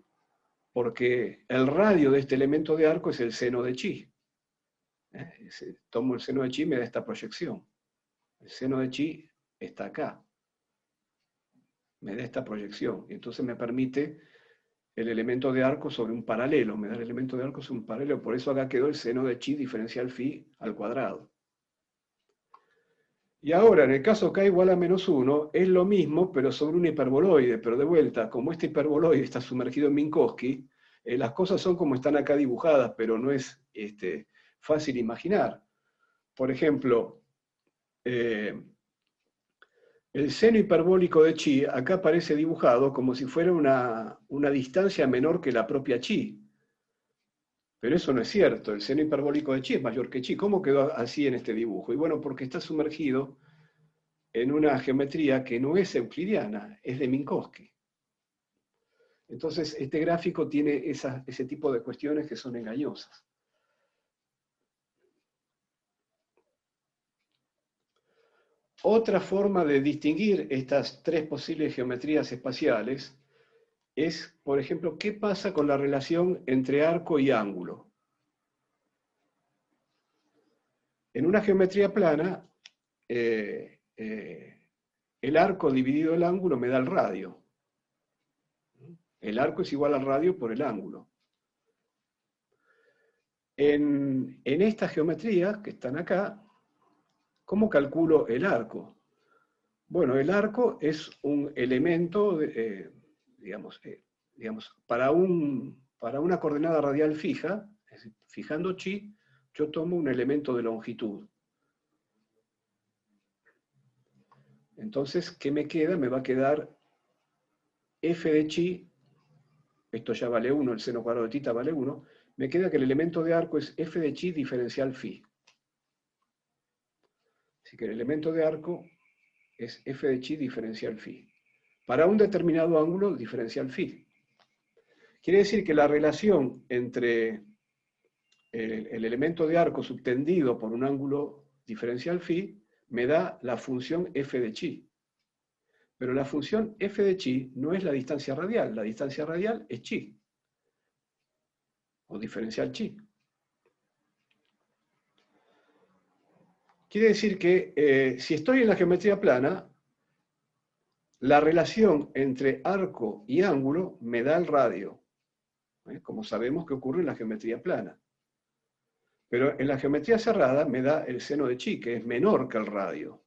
porque el radio de este elemento de arco es el seno de chi. Tomo el seno de chi y me da esta proyección. El seno de chi está acá. Me da esta proyección. Y entonces me permite el elemento de arco sobre un paralelo. Me da el elemento de arco sobre un paralelo. Por eso acá quedó el seno de chi diferencial phi al cuadrado. Y ahora, en el caso k igual a menos 1, es lo mismo, pero sobre un hiperboloide. Pero de vuelta, como este hiperboloide está sumergido en Minkowski, las cosas son como están acá dibujadas, pero no es fácil imaginar. Por ejemplo, el seno hiperbólico de chi acá aparece dibujado como si fuera una distancia menor que la propia chi. Pero eso no es cierto, el seno hiperbólico de chi es mayor que chi. ¿Cómo quedó así en este dibujo? Y bueno, porque está sumergido en una geometría que no es euclidiana, es de Minkowski. Entonces, este gráfico tiene ese tipo de cuestiones que son engañosas. Otra forma de distinguir estas tres posibles geometrías espaciales es, por ejemplo, ¿qué pasa con la relación entre arco y ángulo? En una geometría plana, el arco dividido el ángulo me da el radio. El arco es igual al radio por el ángulo. En estas geometrías que están acá, ¿cómo calculo el arco? Bueno, el arco es un elemento, digamos, para una coordenada radial fija, es decir, fijando chi, yo tomo un elemento de longitud. Entonces, ¿qué me queda? Me va a quedar f de chi, esto ya vale 1, el seno cuadrado de θ vale 1, me queda que el elemento de arco es f de chi diferencial phi. Así que el elemento de arco es f de chi diferencial phi. Para un determinado ángulo, diferencial phi. Quiere decir que la relación entre el elemento de arco subtendido por un ángulo diferencial phi me da la función f de chi. Pero la función f de chi no es la distancia radial es chi, o diferencial chi. Quiere decir que si estoy en la geometría plana, la relación entre arco y ángulo me da el radio, como sabemos que ocurre en la geometría plana. Pero en la geometría cerrada me da el seno de chi, que es menor que el radio.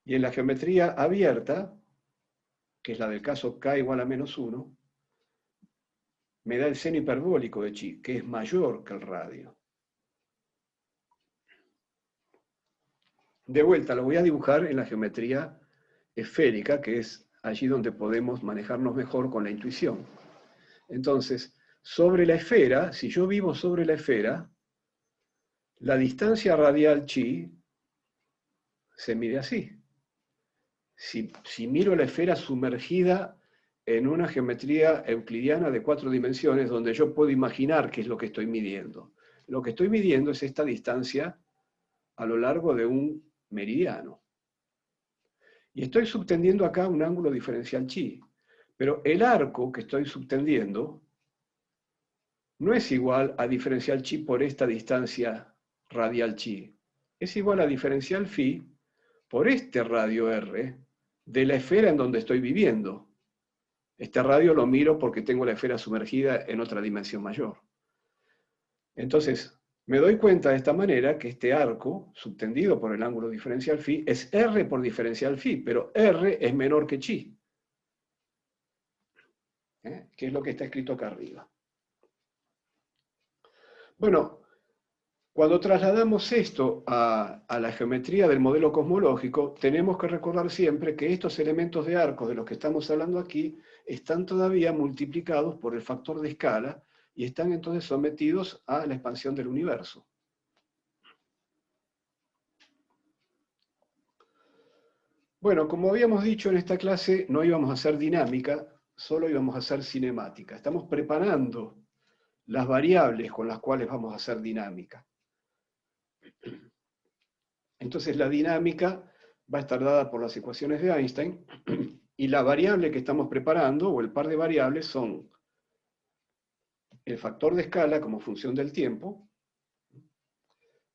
Y en la geometría abierta, que es la del caso k igual a menos 1, me da el seno hiperbólico de chi, que es mayor que el radio. De vuelta, lo voy a dibujar en la geometría esférica, que es allí donde podemos manejarnos mejor con la intuición. Entonces, sobre la esfera, si yo vivo sobre la esfera, la distancia radial chi se mide así. Si miro la esfera sumergida en una geometría euclidiana de 4 dimensiones, donde yo puedo imaginar qué es lo que estoy midiendo. Lo que estoy midiendo es esta distancia a lo largo de un meridiano. Y estoy subtendiendo acá un ángulo diferencial chi. Pero el arco que estoy subtendiendo no es igual a diferencial chi por esta distancia radial chi. Es igual a diferencial phi por este radio r de la esfera en donde estoy viviendo. Este radio lo miro porque tengo la esfera sumergida en otra dimensión mayor. Entonces, me doy cuenta de esta manera que este arco, subtendido por el ángulo diferencial phi, es r por diferencial phi, pero r es menor que chi. Que es lo que está escrito acá arriba. Bueno, cuando trasladamos esto a la geometría del modelo cosmológico, tenemos que recordar siempre que estos elementos de arcos de los que estamos hablando aquí están todavía multiplicados por el factor de escala y están entonces sometidos a la expansión del universo. Bueno, como habíamos dicho en esta clase, no íbamos a hacer dinámica, solo íbamos a hacer cinemática. Estamos preparando las variables con las cuales vamos a hacer dinámica. Entonces la dinámica va a estar dada por las ecuaciones de Einstein y la variable que estamos preparando, o el par de variables, son el factor de escala como función del tiempo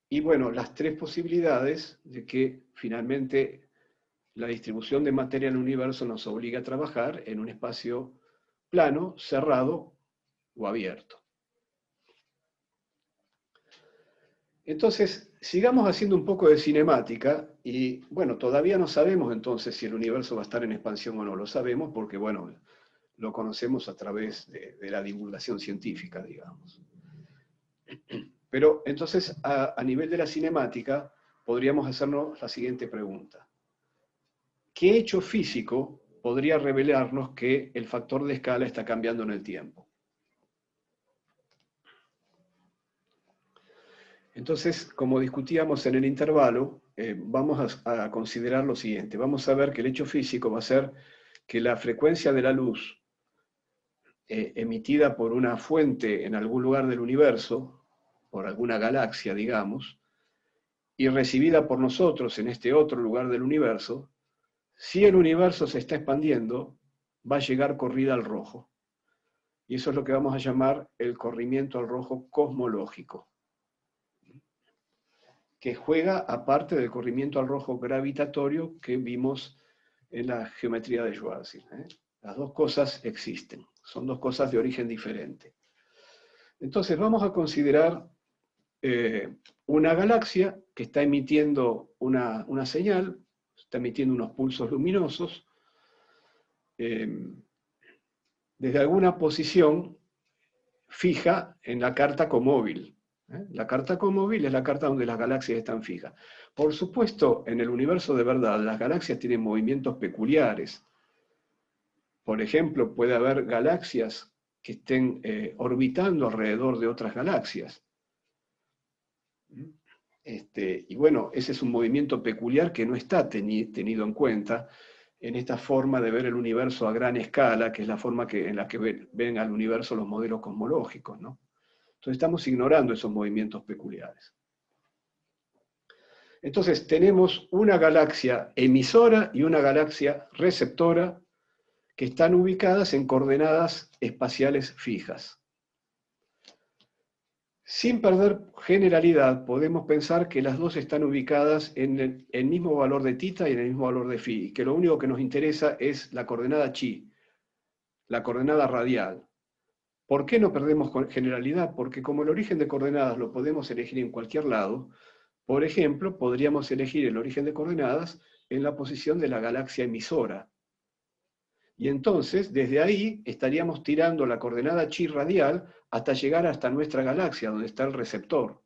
y, bueno, las tres posibilidades de que finalmente la distribución de materia en el universo nos obliga a trabajar en un espacio plano, cerrado o abierto. Entonces, sigamos haciendo un poco de cinemática y, bueno, todavía no sabemos entonces si el universo va a estar en expansión o no. Lo sabemos porque, bueno, lo conocemos a través de la divulgación científica, digamos. Pero entonces, a nivel de la cinemática, podríamos hacernos la siguiente pregunta. ¿Qué hecho físico podría revelarnos que el factor de escala está cambiando en el tiempo? Entonces, como discutíamos en el intervalo, vamos a considerar lo siguiente. Vamos a ver que el hecho físico va a ser que la frecuencia de la luz emitida por una fuente en algún lugar del universo, por alguna galaxia, digamos, y recibida por nosotros en este otro lugar del universo, si el universo se está expandiendo, va a llegar corrida al rojo. Y eso es lo que vamos a llamar el corrimiento al rojo cosmológico, que juega aparte del corrimiento al rojo gravitatorio que vimos en la geometría de Schwarzschild. Las dos cosas existen, son dos cosas de origen diferente. Entonces vamos a considerar una galaxia que está emitiendo una señal, está emitiendo unos pulsos luminosos desde alguna posición fija en la carta comóvil. La carta comóvil es la carta donde las galaxias están fijas. Por supuesto, en el universo de verdad, las galaxias tienen movimientos peculiares. Por ejemplo, puede haber galaxias que estén orbitando alrededor de otras galaxias. Y bueno, ese es un movimiento peculiar que no está tenido en cuenta en esta forma de ver el universo a gran escala, que es la forma en la que ven al universo los modelos cosmológicos, ¿no? Entonces estamos ignorando esos movimientos peculiares. Entonces tenemos una galaxia emisora y una galaxia receptora que están ubicadas en coordenadas espaciales fijas. Sin perder generalidad, podemos pensar que las dos están ubicadas en el mismo valor de tita y en el mismo valor de phi, y que lo único que nos interesa es la coordenada chi, la coordenada radial. ¿Por qué no perdemos generalidad? Porque como el origen de coordenadas lo podemos elegir en cualquier lado, por ejemplo, podríamos elegir el origen de coordenadas en la posición de la galaxia emisora. Y entonces, desde ahí, estaríamos tirando la coordenada chi radial hasta llegar hasta nuestra galaxia, donde está el receptor.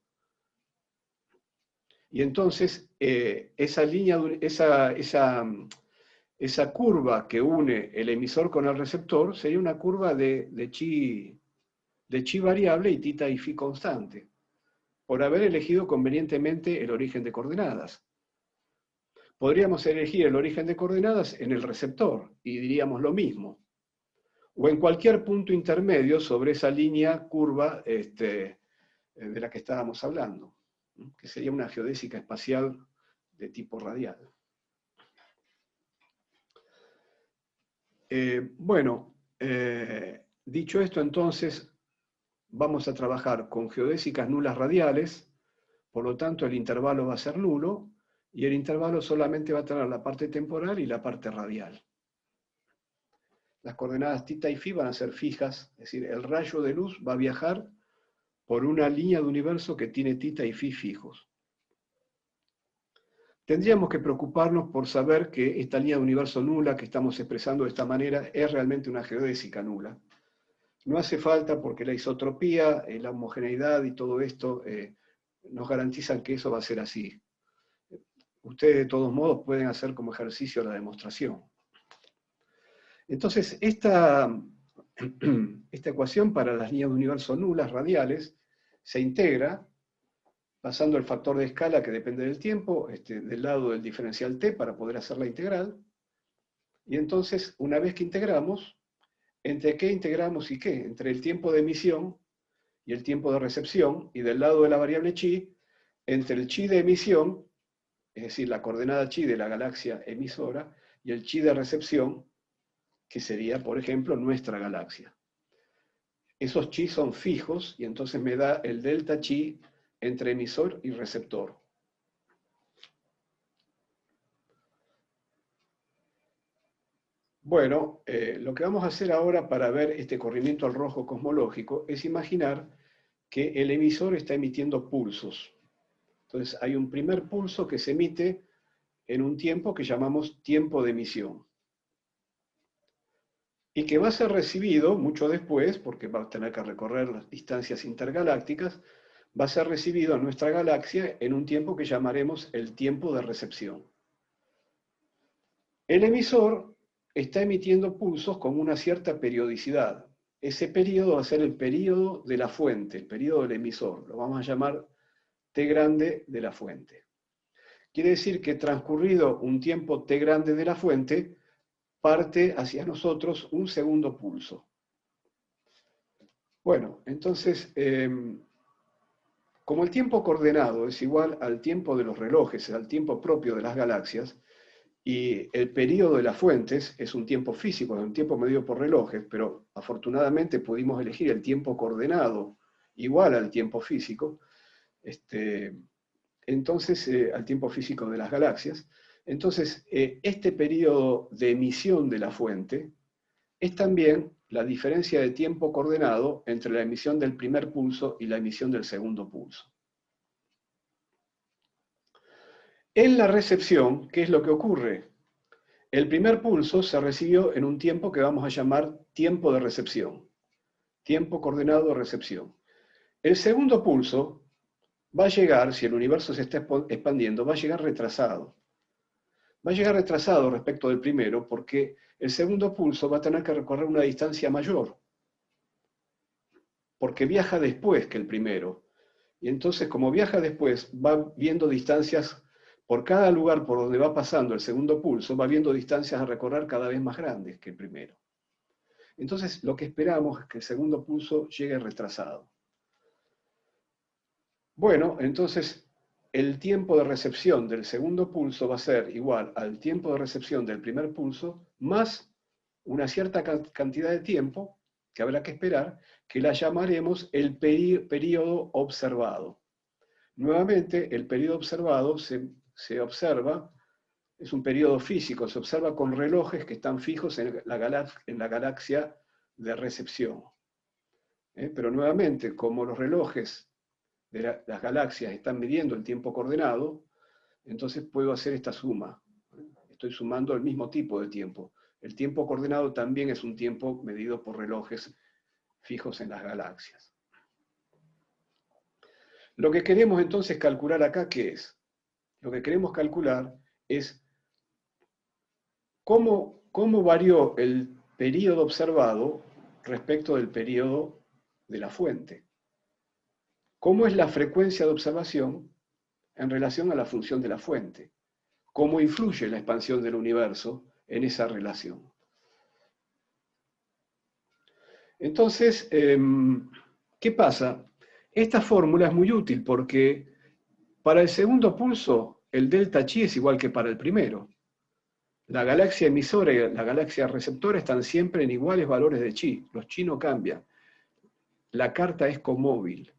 Y entonces, esa curva que une el emisor con el receptor sería una curva de chi variable y tita y phi constante, por haber elegido convenientemente el origen de coordenadas. Podríamos elegir el origen de coordenadas en el receptor y diríamos lo mismo. O en cualquier punto intermedio sobre esa línea curva de la que estábamos hablando, que sería una geodésica espacial de tipo radial. Dicho esto entonces, vamos a trabajar con geodésicas nulas radiales, por lo tanto el intervalo va a ser nulo, y el intervalo solamente va a tener la parte temporal y la parte radial. Las coordenadas θ y φ van a ser fijas, es decir, el rayo de luz va a viajar por una línea de universo que tiene θ y φ fijos. Tendríamos que preocuparnos por saber que esta línea de universo nula que estamos expresando de esta manera es realmente una geodésica nula. No hace falta porque la isotropía, la homogeneidad y todo esto nos garantizan que eso va a ser así. Ustedes de todos modos pueden hacer como ejercicio la demostración. Entonces, esta ecuación para las líneas de universo nulas radiales se integra pasando el factor de escala que depende del tiempo del lado del diferencial t para poder hacer la integral. Y entonces, una vez que integramos, ¿entre qué integramos y qué? Entre el tiempo de emisión y el tiempo de recepción, y del lado de la variable chi, entre el chi de emisión, es decir, la coordenada chi de la galaxia emisora, y el chi de recepción, que sería, por ejemplo, nuestra galaxia. Esos chi son fijos, y entonces me da el delta chi entre emisor y receptor. Bueno, lo que vamos a hacer ahora para ver este corrimiento al rojo cosmológico es imaginar que el emisor está emitiendo pulsos. Entonces hay un primer pulso que se emite en un tiempo que llamamos tiempo de emisión. Y que va a ser recibido mucho después, porque va a tener que recorrer las distancias intergalácticas, va a ser recibido en nuestra galaxia en un tiempo que llamaremos el tiempo de recepción. El emisor está emitiendo pulsos con una cierta periodicidad. Ese periodo va a ser el periodo de la fuente, el periodo del emisor. Lo vamos a llamar T grande de la fuente. Quiere decir que transcurrido un tiempo T grande de la fuente, parte hacia nosotros un segundo pulso. Bueno, entonces, como el tiempo coordenado es igual al tiempo de los relojes, al tiempo propio de las galaxias, y el periodo de las fuentes es un tiempo físico, es un tiempo medido por relojes, pero afortunadamente pudimos elegir el tiempo coordenado igual al tiempo físico, entonces al tiempo físico de las galaxias. Entonces, este periodo de emisión de la fuente es también la diferencia de tiempo coordenado entre la emisión del primer pulso y la emisión del segundo pulso. En la recepción, ¿qué es lo que ocurre? El primer pulso se recibió en un tiempo que vamos a llamar tiempo de recepción, tiempo coordenado de recepción. El segundo pulso va a llegar, si el universo se está expandiendo, va a llegar retrasado. Va a llegar retrasado respecto del primero porque el segundo pulso va a tener que recorrer una distancia mayor, porque viaja después que el primero. Y entonces, como viaja después, va viendo distancias, por cada lugar por donde va pasando el segundo pulso, va viendo distancias a recorrer cada vez más grandes que el primero. Entonces, lo que esperamos es que el segundo pulso llegue retrasado. Bueno, entonces, el tiempo de recepción del segundo pulso va a ser igual al tiempo de recepción del primer pulso, más una cierta cantidad de tiempo que habrá que esperar, que la llamaremos el período observado. Nuevamente, el período observado se observa, es un periodo físico, se observa con relojes que están fijos en la galaxia de recepción. Pero nuevamente, como los relojes de las galaxias están midiendo el tiempo coordenado, entonces puedo hacer esta suma. Estoy sumando el mismo tipo de tiempo. El tiempo coordenado también es un tiempo medido por relojes fijos en las galaxias. Lo que queremos entonces calcular acá, ¿qué es? Lo que queremos calcular es cómo varió el período observado respecto del período de la fuente. ¿Cómo es la frecuencia de observación en relación a la función de la fuente? ¿Cómo influye la expansión del universo en esa relación? Entonces, ¿qué pasa? Esta fórmula es muy útil porque para el segundo pulso, el delta chi es igual que para el primero. La galaxia emisora y la galaxia receptora están siempre en iguales valores de chi. Los chi no cambian. la carta es comóvil.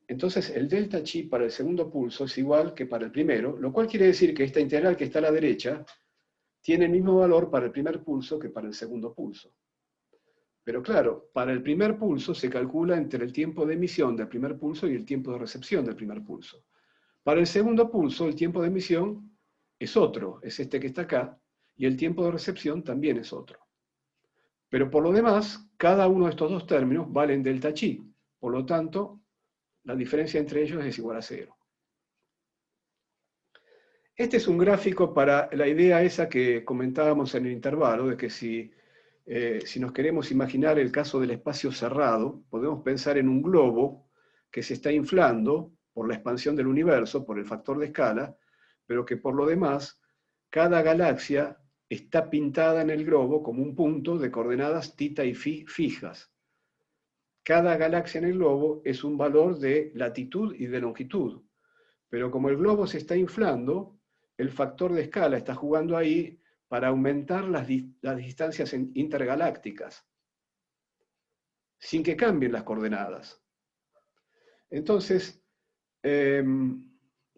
Entonces el delta chi para el segundo pulso es igual que para el primero, lo cual quiere decir que esta integral que está a la derecha tiene el mismo valor para el primer pulso que para el segundo pulso. Pero claro, para el primer pulso se calcula entre el tiempo de emisión del primer pulso y el tiempo de recepción del primer pulso. Para el segundo pulso, el tiempo de emisión es otro, es este que está acá, y el tiempo de recepción también es otro. Pero por lo demás, cada uno de estos dos términos valen delta chi. Por lo tanto, la diferencia entre ellos es igual a 0. Este es un gráfico para la idea esa que comentábamos en el intervalo, de que si nos queremos imaginar el caso del espacio cerrado, podemos pensar en un globo que se está inflando por la expansión del universo, por el factor de escala, pero que por lo demás, cada galaxia está pintada en el globo como un punto de coordenadas θ y φ fijas. Cada galaxia en el globo es un valor de latitud y de longitud, pero como el globo se está inflando, el factor de escala está jugando ahí para aumentar las distancias intergalácticas, sin que cambien las coordenadas. Entonces,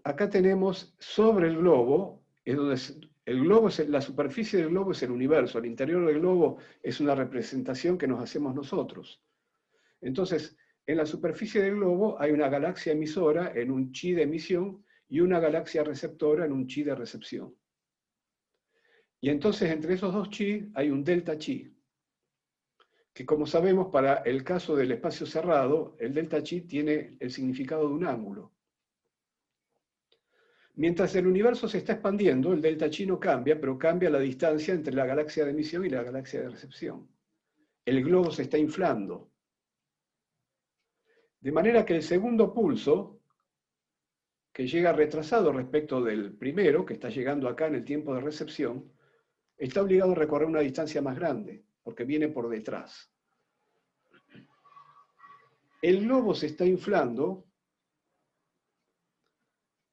acá tenemos sobre el globo, la superficie del globo es el universo, el interior del globo es una representación que nos hacemos nosotros. Entonces, en la superficie del globo hay una galaxia emisora en un chi de emisión y una galaxia receptora en un chi de recepción. Y entonces entre esos dos chi hay un delta chi, que como sabemos para el caso del espacio cerrado, el delta chi tiene el significado de un ángulo. Mientras el universo se está expandiendo, el delta chi no cambia, pero cambia la distancia entre la galaxia de emisión y la galaxia de recepción. El globo se está inflando. De manera que el segundo pulso, que llega retrasado respecto del primero, que está llegando acá en el tiempo de recepción, está obligado a recorrer una distancia más grande, porque viene por detrás. El globo se está inflando,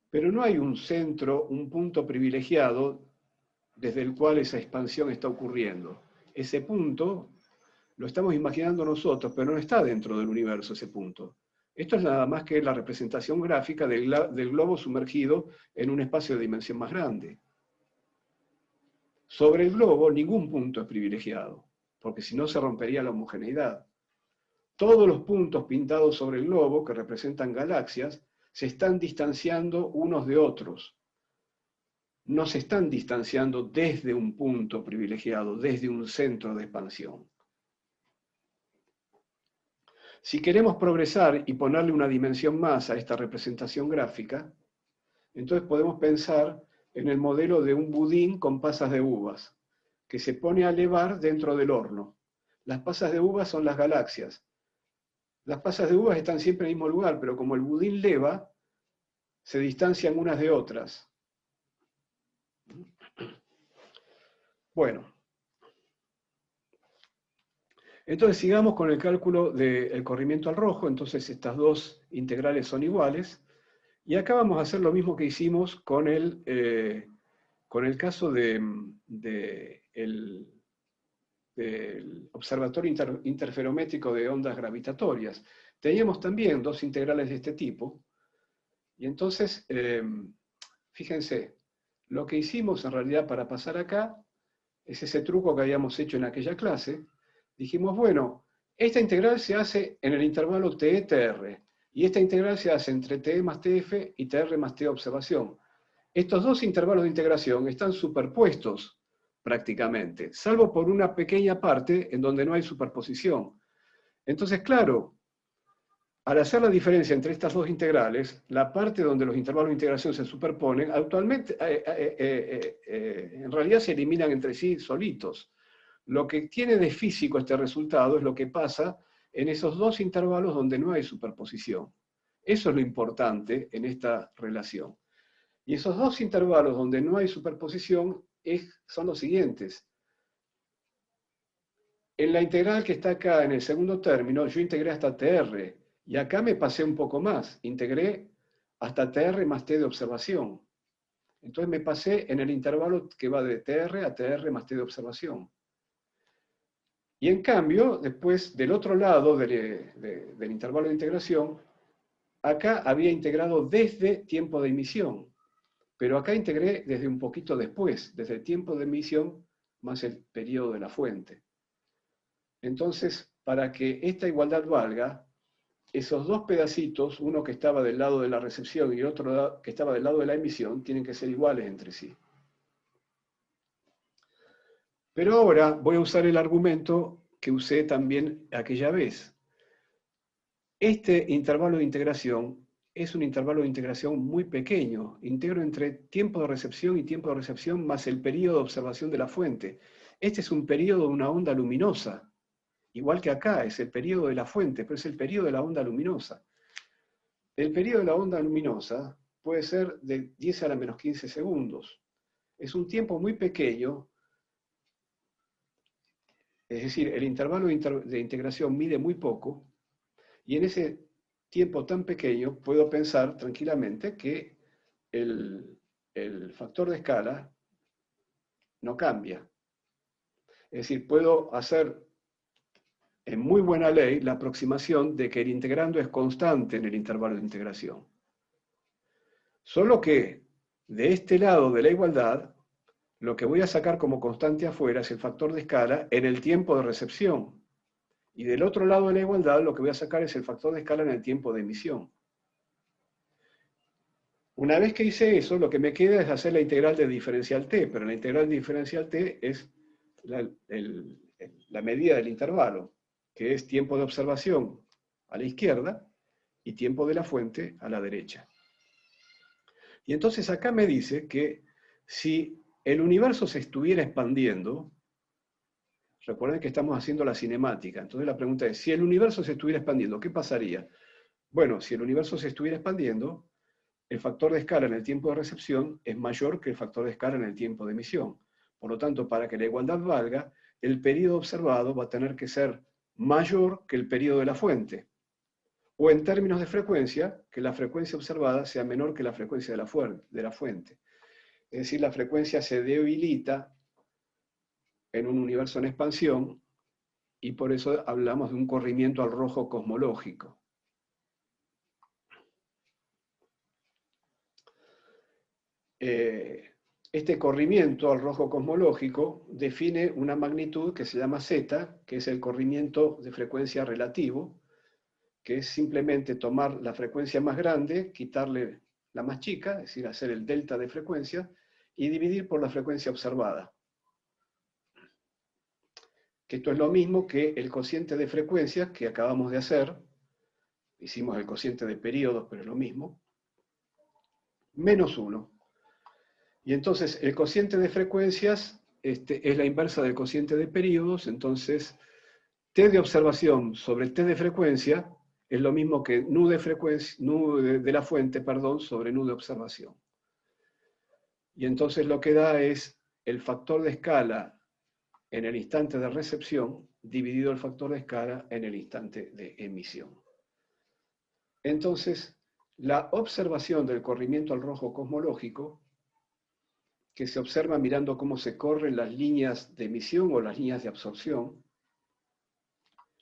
pero no hay un centro, un punto privilegiado desde el cual esa expansión está ocurriendo. Ese punto lo estamos imaginando nosotros, pero no está dentro del universo ese punto. Esto es nada más que la representación gráfica del globo sumergido en un espacio de dimensión más grande. Sobre el globo ningún punto es privilegiado, porque si no se rompería la homogeneidad. Todos los puntos pintados sobre el globo, que representan galaxias, se están distanciando unos de otros. No se están distanciando desde un punto privilegiado, desde un centro de expansión. Si queremos progresar y ponerle una dimensión más a esta representación gráfica, entonces podemos pensar en el modelo de un budín con pasas de uvas, que se pone a elevar dentro del horno. Las pasas de uvas son las galaxias. Las pasas de uvas están siempre en el mismo lugar, pero como el budín leva, se distancian unas de otras. Bueno. Entonces sigamos con el cálculo del corrimiento al rojo. Entonces estas dos integrales son iguales. Y acá vamos a hacer lo mismo que hicimos con el caso del observatorio interferométrico de ondas gravitatorias. Teníamos también dos integrales de este tipo. Y entonces, fíjense, lo que hicimos en realidad para pasar acá es ese truco que habíamos hecho en aquella clase. Dijimos, bueno, esta integral se hace en el intervalo TE-TR, y esta integral se hace entre TE más TF y TR más T observación. Estos dos intervalos de integración están superpuestos prácticamente, salvo por una pequeña parte en donde no hay superposición. Entonces, claro, al hacer la diferencia entre estas dos integrales, la parte donde los intervalos de integración se superponen, actualmente, en realidad se eliminan entre sí solitos. Lo que tiene de físico este resultado es lo que pasa en esos dos intervalos donde no hay superposición. Eso es lo importante en esta relación. Y esos dos intervalos donde no hay superposición son los siguientes. En la integral que está acá en el segundo término, yo integré hasta TR, y acá me pasé un poco más, integré hasta TR más T de observación. Entonces me pasé en el intervalo que va de TR a TR más T de observación. Y en cambio, después del otro lado del intervalo de integración, acá había integrado desde tiempo de emisión, pero acá integré desde un poquito después, desde el tiempo de emisión más el periodo de la fuente. Entonces, para que esta igualdad valga, esos dos pedacitos, uno que estaba del lado de la recepción y el otro que estaba del lado de la emisión, tienen que ser iguales entre sí. Pero ahora voy a usar el argumento que usé también aquella vez. Este intervalo de integración es un intervalo de integración muy pequeño. Integro entre tiempo de recepción y tiempo de recepción más el periodo de observación de la fuente. Este es un periodo de una onda luminosa. Igual que acá, es el periodo de la fuente, pero es el periodo de la onda luminosa. El periodo de la onda luminosa puede ser de 10 a la menos 15 segundos. Es un tiempo muy pequeño, es decir, el intervalo de integración mide muy poco, y en ese tiempo tan pequeño puedo pensar tranquilamente que el factor de escala no cambia. Es decir, puedo hacer en muy buena ley la aproximación de que el integrando es constante en el intervalo de integración. Solo que de este lado de la igualdad, lo que voy a sacar como constante afuera es el factor de escala en el tiempo de recepción. Y del otro lado de la igualdad, lo que voy a sacar es el factor de escala en el tiempo de emisión. Una vez que hice eso, lo que me queda es hacer la integral de diferencial t, pero la integral de diferencial t es la medida del intervalo, que es tiempo de observación a la izquierda y tiempo de la fuente a la derecha. Y entonces acá me dice que si el universo se estuviera expandiendo, recuerden que estamos haciendo la cinemática, entonces la pregunta es, si el universo se estuviera expandiendo, ¿qué pasaría? Bueno, si el universo se estuviera expandiendo, el factor de escala en el tiempo de recepción es mayor que el factor de escala en el tiempo de emisión. Por lo tanto, para que la igualdad valga, el periodo observado va a tener que ser mayor que el periodo de la fuente. O en términos de frecuencia, que la frecuencia observada sea menor que la frecuencia de la fuente. Es decir, la frecuencia se debilita en un universo en expansión y por eso hablamos de un corrimiento al rojo cosmológico. Este corrimiento al rojo cosmológico define una magnitud que se llama z, que es el corrimiento de frecuencia relativo, que es simplemente tomar la frecuencia más grande, quitarle la más chica, es decir, hacer el delta de frecuencia, y dividir por la frecuencia observada. Que esto es lo mismo que el cociente de frecuencias que acabamos de hacer, hicimos el cociente de periodos, pero es lo mismo, menos 1. Y entonces el cociente de frecuencias es la inversa del cociente de periodos, entonces t de observación sobre t de frecuencia es lo mismo que nu de la fuente, perdón, sobre nu de observación. Y entonces lo que da es el factor de escala en el instante de recepción dividido el factor de escala en el instante de emisión. Entonces, la observación del corrimiento al rojo cosmológico, que se observa mirando cómo se corren las líneas de emisión o las líneas de absorción,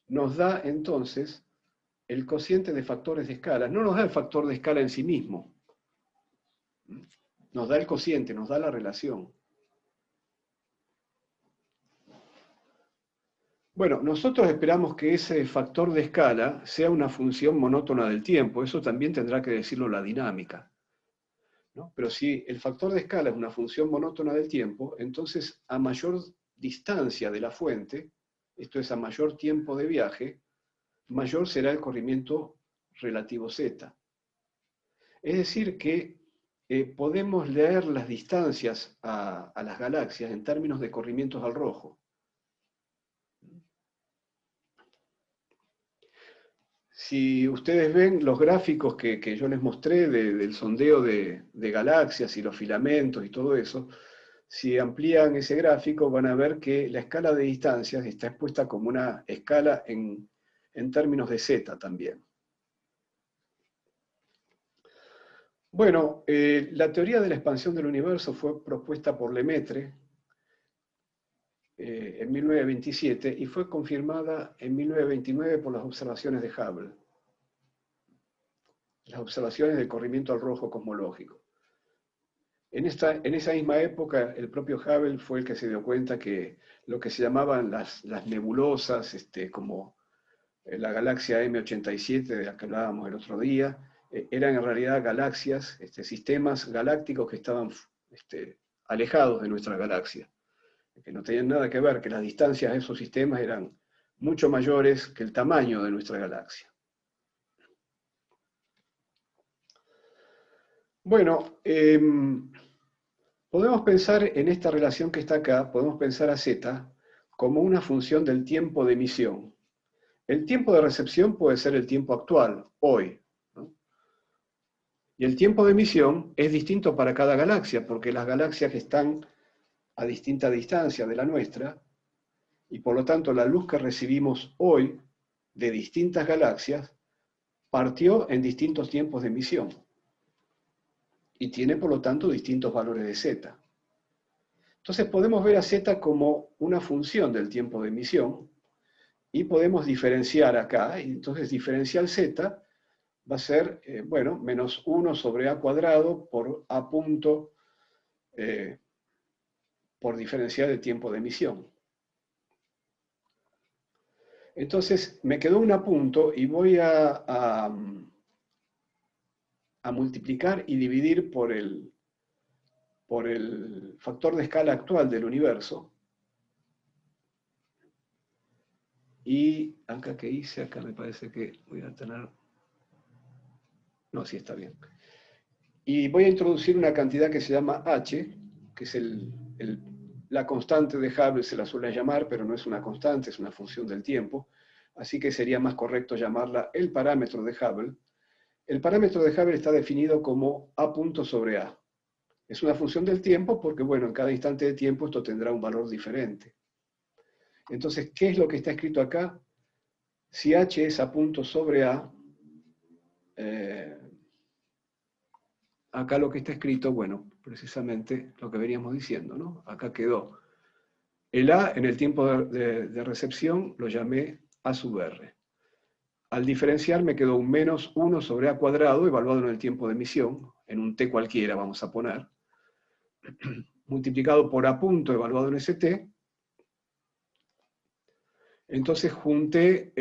nos da entonces el cociente de factores de escala. No nos da el factor de escala en sí mismo, nos da el cociente, nos da la relación. Bueno, nosotros esperamos que ese factor de escala sea una función monótona del tiempo, eso también tendrá que decirlo la dinámica, ¿no? Pero si el factor de escala es una función monótona del tiempo, entonces a mayor distancia de la fuente, esto es a mayor tiempo de viaje, mayor será el corrimiento relativo z. Es decir que podemos leer las distancias a las galaxias en términos de corrimientos al rojo. Si ustedes ven los gráficos que yo les mostré del sondeo de galaxias y los filamentos y todo eso, si amplían ese gráfico van a ver que la escala de distancias está expuesta como una escala en términos de z también. Bueno, la teoría de la expansión del universo fue propuesta por Lemaitre en 1927 y fue confirmada en 1929 por las observaciones de Hubble, las observaciones del corrimiento al rojo cosmológico. En esa misma época, el propio Hubble fue el que se dio cuenta que lo que se llamaban las nebulosas, como la galaxia M87 de la que hablábamos el otro día, eran en realidad galaxias, sistemas galácticos que estaban alejados de nuestra galaxia, que no tenían nada que ver, que las distancias de esos sistemas eran mucho mayores que el tamaño de nuestra galaxia. Bueno, podemos pensar en esta relación que está acá, podemos pensar a Z como una función del tiempo de emisión. El tiempo de recepción puede ser el tiempo actual, hoy, ¿no? Y el tiempo de emisión es distinto para cada galaxia, porque las galaxias están a distinta distancia de la nuestra, y por lo tanto la luz que recibimos hoy de distintas galaxias partió en distintos tiempos de emisión, y tiene por lo tanto distintos valores de Z. Entonces podemos ver a Z como una función del tiempo de emisión, y podemos diferenciar acá, y entonces diferencial Z va a ser, bueno, menos 1 sobre A cuadrado por A punto por diferencial de tiempo de emisión. Entonces me quedó un A punto y voy a multiplicar y dividir por el factor de escala actual del universo. Y acá que hice, acá me parece que voy a tener... No, sí está bien. Y voy a introducir una cantidad que se llama h, que es la constante de Hubble, se la suele llamar, pero no es una constante, es una función del tiempo. Así que sería más correcto llamarla el parámetro de Hubble. El parámetro de Hubble está definido como A punto sobre A. Es una función del tiempo porque, bueno, en cada instante de tiempo esto tendrá un valor diferente. Entonces, ¿qué es lo que está escrito acá? Si h es A punto sobre A, acá lo que está escrito, bueno, precisamente lo que veníamos diciendo, ¿no? Acá quedó. El A en el tiempo de recepción lo llamé A sub R. Al diferenciar me quedó un menos 1 sobre A cuadrado, evaluado en el tiempo de emisión, en un T cualquiera vamos a poner, multiplicado por A punto, evaluado en ST. Entonces junté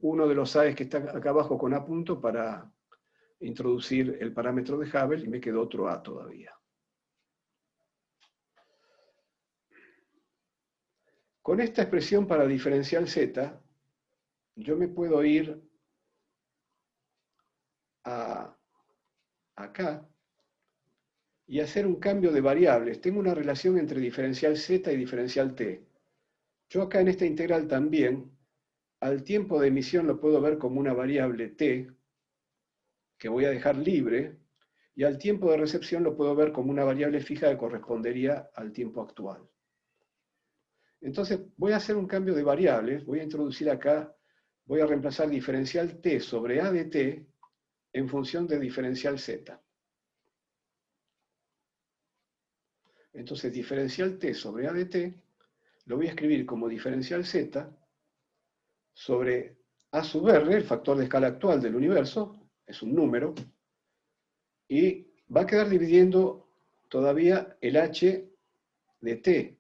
uno de los A's que está acá abajo con A punto para introducir el parámetro de Hubble y me quedó otro A todavía. Con esta expresión para diferencial Z, yo me puedo ir acá y hacer un cambio de variables. Tengo una relación entre diferencial Z y diferencial T. Yo acá en esta integral también, al tiempo de emisión lo puedo ver como una variable T, que voy a dejar libre, y al tiempo de recepción lo puedo ver como una variable fija que correspondería al tiempo actual. Entonces voy a hacer un cambio de variables, voy a introducir acá, voy a reemplazar diferencial T sobre A de T en función de diferencial Z. Entonces diferencial T sobre A de T lo voy a escribir como diferencial Z sobre A sub R, el factor de escala actual del universo, es un número, y va a quedar dividiendo todavía el H de T.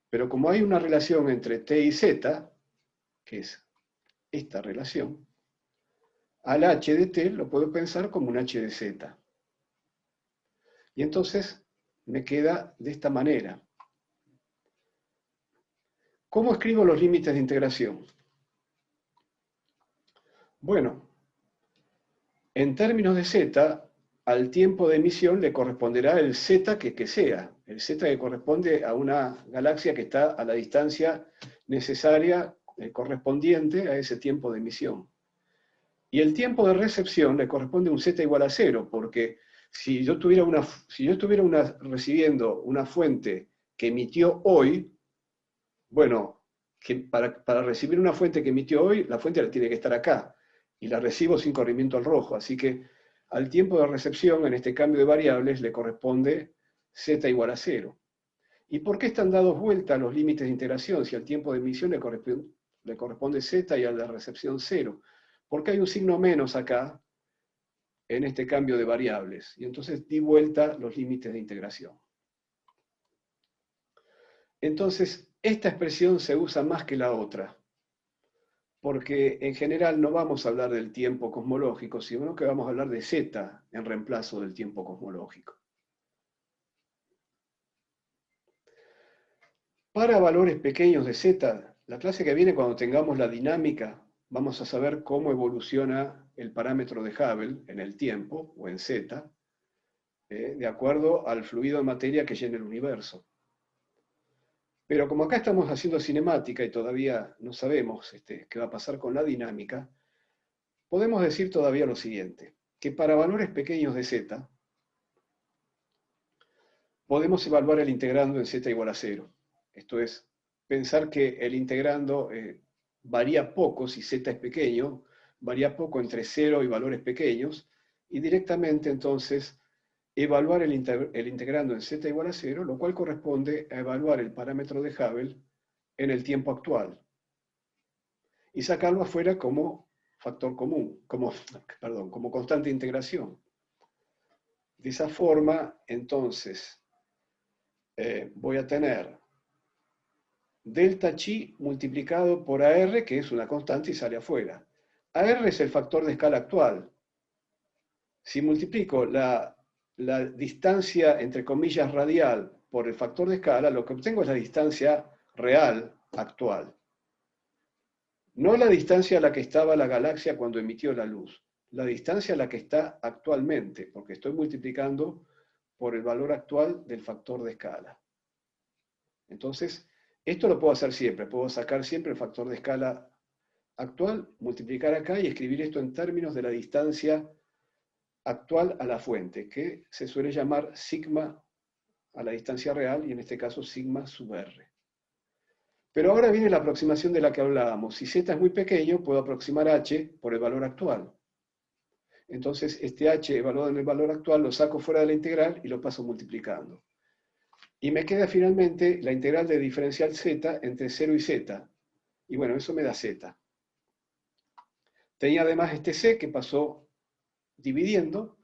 Pero como hay una relación entre T y Z, que es esta relación, al H de T lo puedo pensar como un H de Z. Y entonces me queda de esta manera. ¿Cómo escribo los límites de integración? Bueno, en términos de Z, al tiempo de emisión le corresponderá el Z que sea. El Z que corresponde a una galaxia que está a la distancia necesaria, correspondiente a ese tiempo de emisión. Y el tiempo de recepción le corresponde un Z igual a 0, porque si yo estuviera recibiendo una fuente que emitió hoy, bueno, que para recibir una fuente que emitió hoy, la fuente tiene que estar acá, y la recibo sin corrimiento al rojo, así que al tiempo de recepción, en este cambio de variables, le corresponde Z igual a 0. ¿Y por qué están dados vuelta los límites de integración si al tiempo de emisión le corresponde z y al de recepción 0? Porque hay un signo menos acá en este cambio de variables. Y entonces di vuelta los límites de integración. Entonces, esta expresión se usa más que la otra, porque en general no vamos a hablar del tiempo cosmológico, sino que vamos a hablar de z en reemplazo del tiempo cosmológico. Para valores pequeños de z, la clase que viene cuando tengamos la dinámica, vamos a saber cómo evoluciona el parámetro de Hubble en el tiempo, o en z, de acuerdo al fluido de materia que llena el universo. Pero como acá estamos haciendo cinemática y todavía no sabemos qué va a pasar con la dinámica, podemos decir todavía lo siguiente, que para valores pequeños de z, podemos evaluar el integrando en z igual a 0. Esto es, pensar que el integrando varía poco si z es pequeño, varía poco entre 0 y valores pequeños, y directamente entonces evaluar el integrando en z igual a 0, lo cual corresponde a evaluar el parámetro de Hubble en el tiempo actual, y sacarlo afuera como factor común, como constante de integración. De esa forma, entonces, voy a tener delta chi multiplicado por AR, que es una constante y sale afuera. AR es el factor de escala actual. Si multiplico la distancia, entre comillas, radial por el factor de escala, lo que obtengo es la distancia real actual. No la distancia a la que estaba la galaxia cuando emitió la luz, la distancia a la que está actualmente, porque estoy multiplicando por el valor actual del factor de escala. Entonces, esto lo puedo hacer siempre, puedo sacar siempre el factor de escala actual, multiplicar acá y escribir esto en términos de la distancia actual a la fuente, que se suele llamar sigma a la distancia real, y en este caso sigma sub r. Pero ahora viene la aproximación de la que hablábamos. Si z es muy pequeño, puedo aproximar h por el valor actual. Entonces, este h evaluado en el valor actual lo saco fuera de la integral y lo paso multiplicando. Y me queda finalmente la integral de diferencial z entre 0 y z. Y bueno, eso me da z. Tenía además este c que pasó dividiendo,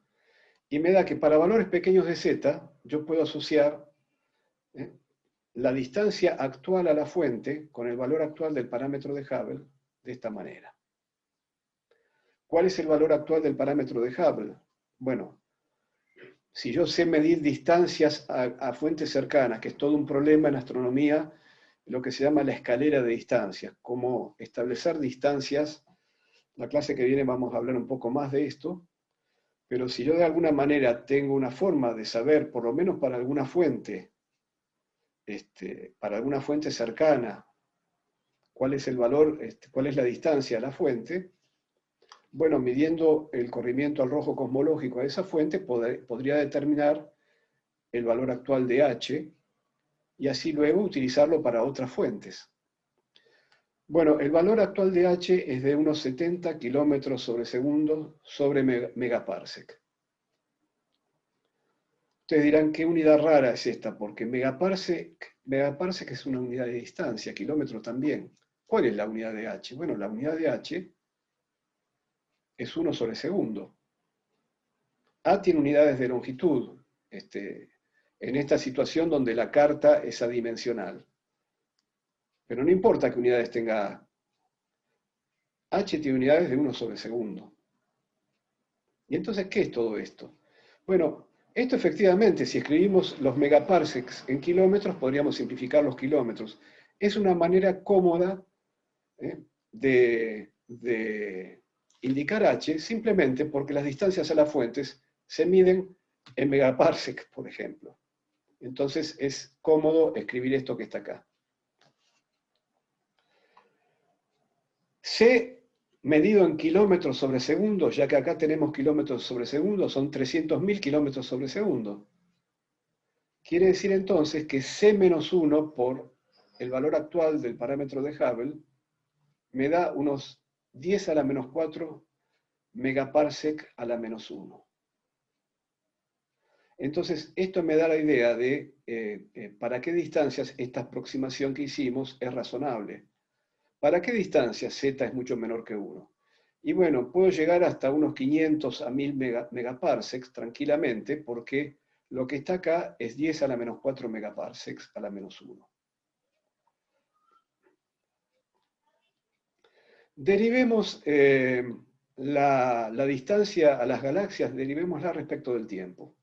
y me da que para valores pequeños de z, yo puedo asociar la distancia actual a la fuente con el valor actual del parámetro de Hubble de esta manera. ¿Cuál es el valor actual del parámetro de Hubble? Bueno, si yo sé medir distancias a fuentes cercanas, que es todo un problema en astronomía, lo que se llama la escalera de distancias, cómo establecer distancias. La clase que viene vamos a hablar un poco más de esto, pero si yo de alguna manera tengo una forma de saber, por lo menos para alguna fuente cercana, cuál es el valor, cuál es la distancia a la fuente, bueno, midiendo el corrimiento al rojo cosmológico a esa fuente, podría determinar el valor actual de h, y así luego utilizarlo para otras fuentes. Bueno, el valor actual de h es de unos 70 kilómetros sobre segundo sobre megaparsec. Ustedes dirán, ¿qué unidad rara es esta? Porque megaparsec es una unidad de distancia, kilómetro también. ¿Cuál es la unidad de h? Bueno, la unidad de h es 1 sobre segundo. A tiene unidades de longitud, en esta situación donde la carta es adimensional. Pero no importa qué unidades tenga A. H tiene unidades de 1 sobre segundo. ¿Y entonces qué es todo esto? Bueno, esto efectivamente, si escribimos los megaparsecs en kilómetros, podríamos simplificar los kilómetros. Es una manera cómoda de indicar h, simplemente porque las distancias a las fuentes se miden en megaparsec, por ejemplo. Entonces es cómodo escribir esto que está acá. C medido en kilómetros sobre segundo, ya que acá tenemos kilómetros sobre segundo, son 300.000 kilómetros sobre segundo. Quiere decir entonces que C menos 1 por el valor actual del parámetro de Hubble me da unos 10 a la menos 4 megaparsec a la menos 1. Entonces, esto me da la idea de para qué distancias esta aproximación que hicimos es razonable. ¿Para qué distancia z es mucho menor que 1? Y bueno, puedo llegar hasta unos 500 a 1000 megaparsecs tranquilamente, porque lo que está acá es 10 a la menos 4 megaparsecs a la menos 1. Derivemos la distancia a las galaxias, derivémosla respecto del tiempo.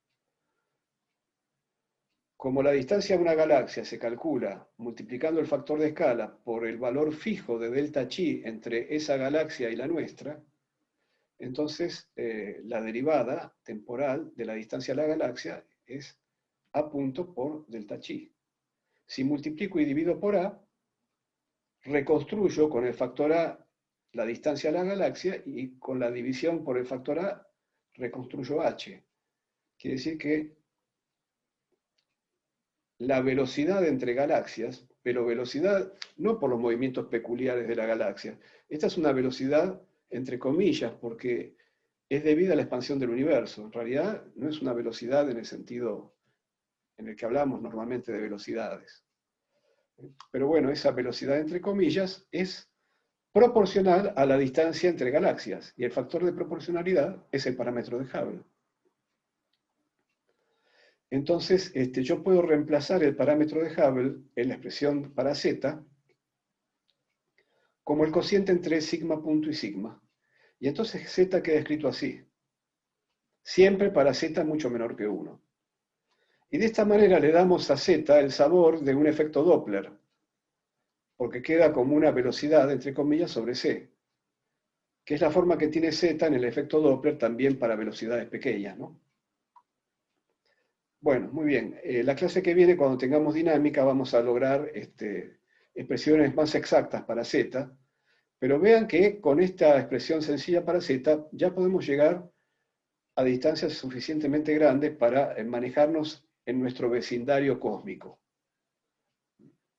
Como la distancia a una galaxia se calcula multiplicando el factor de escala por el valor fijo de delta chi entre esa galaxia y la nuestra, entonces la derivada temporal de la distancia a la galaxia es a punto por delta chi. Si multiplico y divido por a, reconstruyo con el factor a la distancia a la galaxia y con la división por el factor a reconstruyo h. Quiere decir que la velocidad entre galaxias, pero velocidad no por los movimientos peculiares de la galaxia. Esta es una velocidad entre comillas, porque es debida a la expansión del universo. En realidad no es una velocidad en el sentido en el que hablamos normalmente de velocidades. Pero bueno, esa velocidad entre comillas es proporcional a la distancia entre galaxias, y el factor de proporcionalidad es el parámetro de Hubble. Entonces, yo puedo reemplazar el parámetro de Hubble en la expresión para z como el cociente entre sigma punto y sigma. Y entonces z queda escrito así. Siempre para z mucho menor que 1. Y de esta manera le damos a z el sabor de un efecto Doppler, porque queda como una velocidad, entre comillas, sobre c, que es la forma que tiene z en el efecto Doppler también para velocidades pequeñas, ¿no? Bueno, muy bien. La clase que viene, cuando tengamos dinámica, vamos a lograr expresiones más exactas para z, pero vean que con esta expresión sencilla para z ya podemos llegar a distancias suficientemente grandes para manejarnos en nuestro vecindario cósmico.